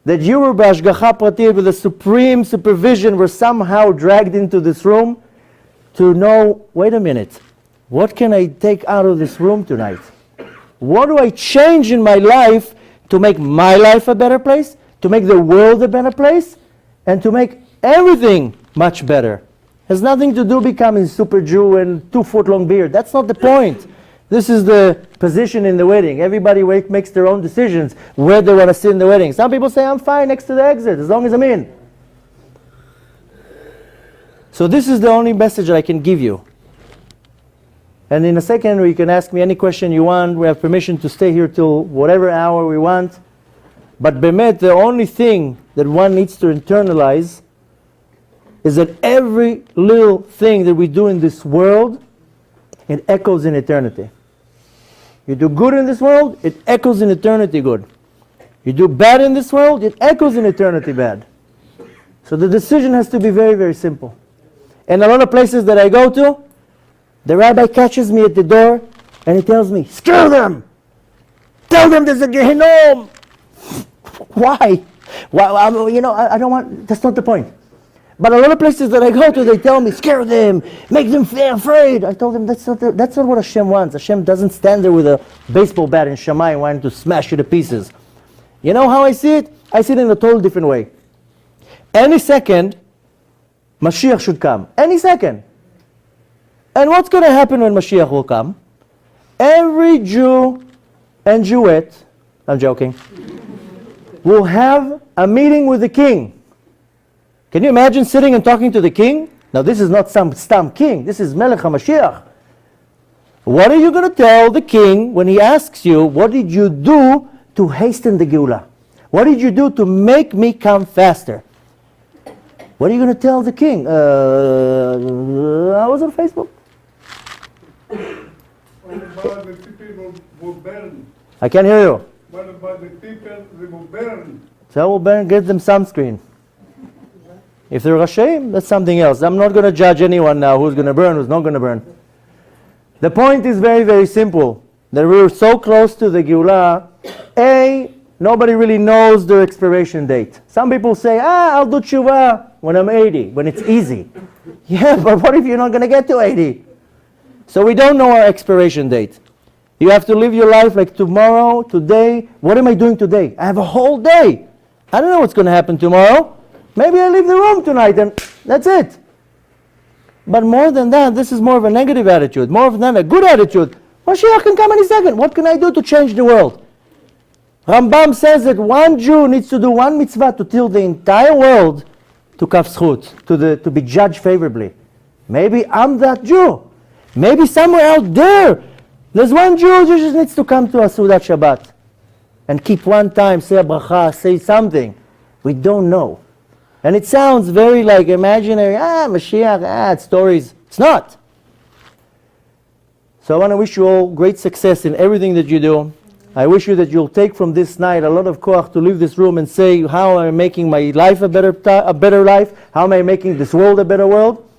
That you were b'ashgacha pratit with the supreme supervision were somehow dragged into this room to know, wait a minute, what can I take out of this room tonight? What do I change in my life to make my life a better place, to make the world a better place, and to make everything much better? Has nothing to do becoming super Jew and 2-foot long beard. That's not the point. This is the position in the wedding. Everybody makes their own decisions where they want to sit in the wedding. Some people say, I'm fine next to the exit as long as I'm in. So this is the only message that I can give you. And in a second, you can ask me any question you want. We have permission to stay here till whatever hour we want. But bemet, the only thing that one needs to internalize is that every little thing that we do in this world, it echoes in eternity. You do good in this world, it echoes in eternity good. You do bad in this world, it echoes in eternity bad. So the decision has to be very, very simple. And a lot of places that I go to, the rabbi catches me at the door and he tells me, scare them! Tell them there's a Gehinnom! Why? I don't want, that's not the point. But a lot of places that I go to, they tell me, scare them, make them feel afraid. I told them that's not what Hashem wants. Hashem doesn't stand there with a baseball bat in Shammai wanting to smash you to pieces. You know how I see it? I see it in a total different way. Any second, Mashiach should come. Any second. And what's going to happen when Mashiach will come? Every Jew and Jewette, I'm joking, will have a meeting with the king. Can you imagine sitting and talking to the king? Now this is not some stam king, this is Melech HaMashiach. What are you going to tell the king when he asks you, what did you do to hasten the Geulah? What did you do to make me come faster? What are you going to tell the king? I was on Facebook. What about the people who burn? I can't hear you. What about the people who burn? So I will burn, get them sunscreen. If they're ashamed, that's something else. I'm not going to judge anyone now who's going to burn, who's not going to burn. The point is very, very simple. That we're so close to the Geulah. Nobody really knows their expiration date. Some people say, I'll do tshuva when I'm 80, when it's easy. Yeah, but what if you're not going to get to 80? So we don't know our expiration date. You have to live your life like tomorrow, today. What am I doing today? I have a whole day. I don't know what's going to happen tomorrow. Maybe I leave the room tonight and that's it. But more than that, this is more of a negative attitude. More than a good attitude. Mashiach can come any second. What can I do to change the world? Rambam says that one Jew needs to do one mitzvah to till the entire world to kaf zchut, to be judged favorably. Maybe I'm that Jew. Maybe somewhere out there's one Jew who just needs to come to a Sudat Shabbat and keep one time, say a bracha, say something. We don't know. And it sounds very like imaginary, Mashiach, it's stories. It's not. So I want to wish you all great success in everything that you do. I wish you that you'll take from this night a lot of koach to leave this room and say, how am I making my life a better life? How am I making this world a better world?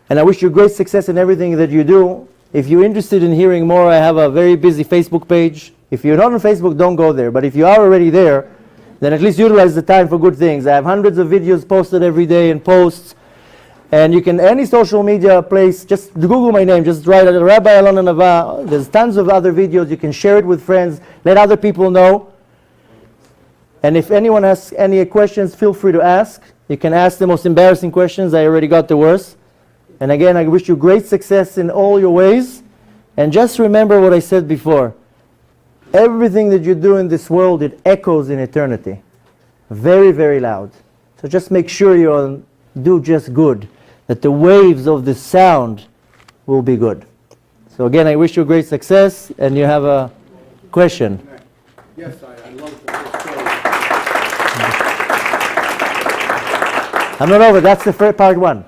And I wish you great success in everything that you do. If you're interested in hearing more, I have a very busy Facebook page. If you're not on Facebook, don't go there. But if you are already there, then at least utilize the time for good things. I have hundreds of videos posted every day and posts. And you can, any social media place, just Google my name, just write Rabbi Alon Anava. There's tons of other videos. You can share it with friends, let other people know. And if anyone has any questions, feel free to ask. You can ask the most embarrassing questions. I already got the worst. And again, I wish you great success in all your ways. And just remember what I said before. Everything that you do in this world, it echoes in eternity. Very, very loud. So just make sure you do just good. That the waves of the sound will be good. So again, I wish you great success. And you have a question. Yes, I love the story. I'm not over. That's the first part one.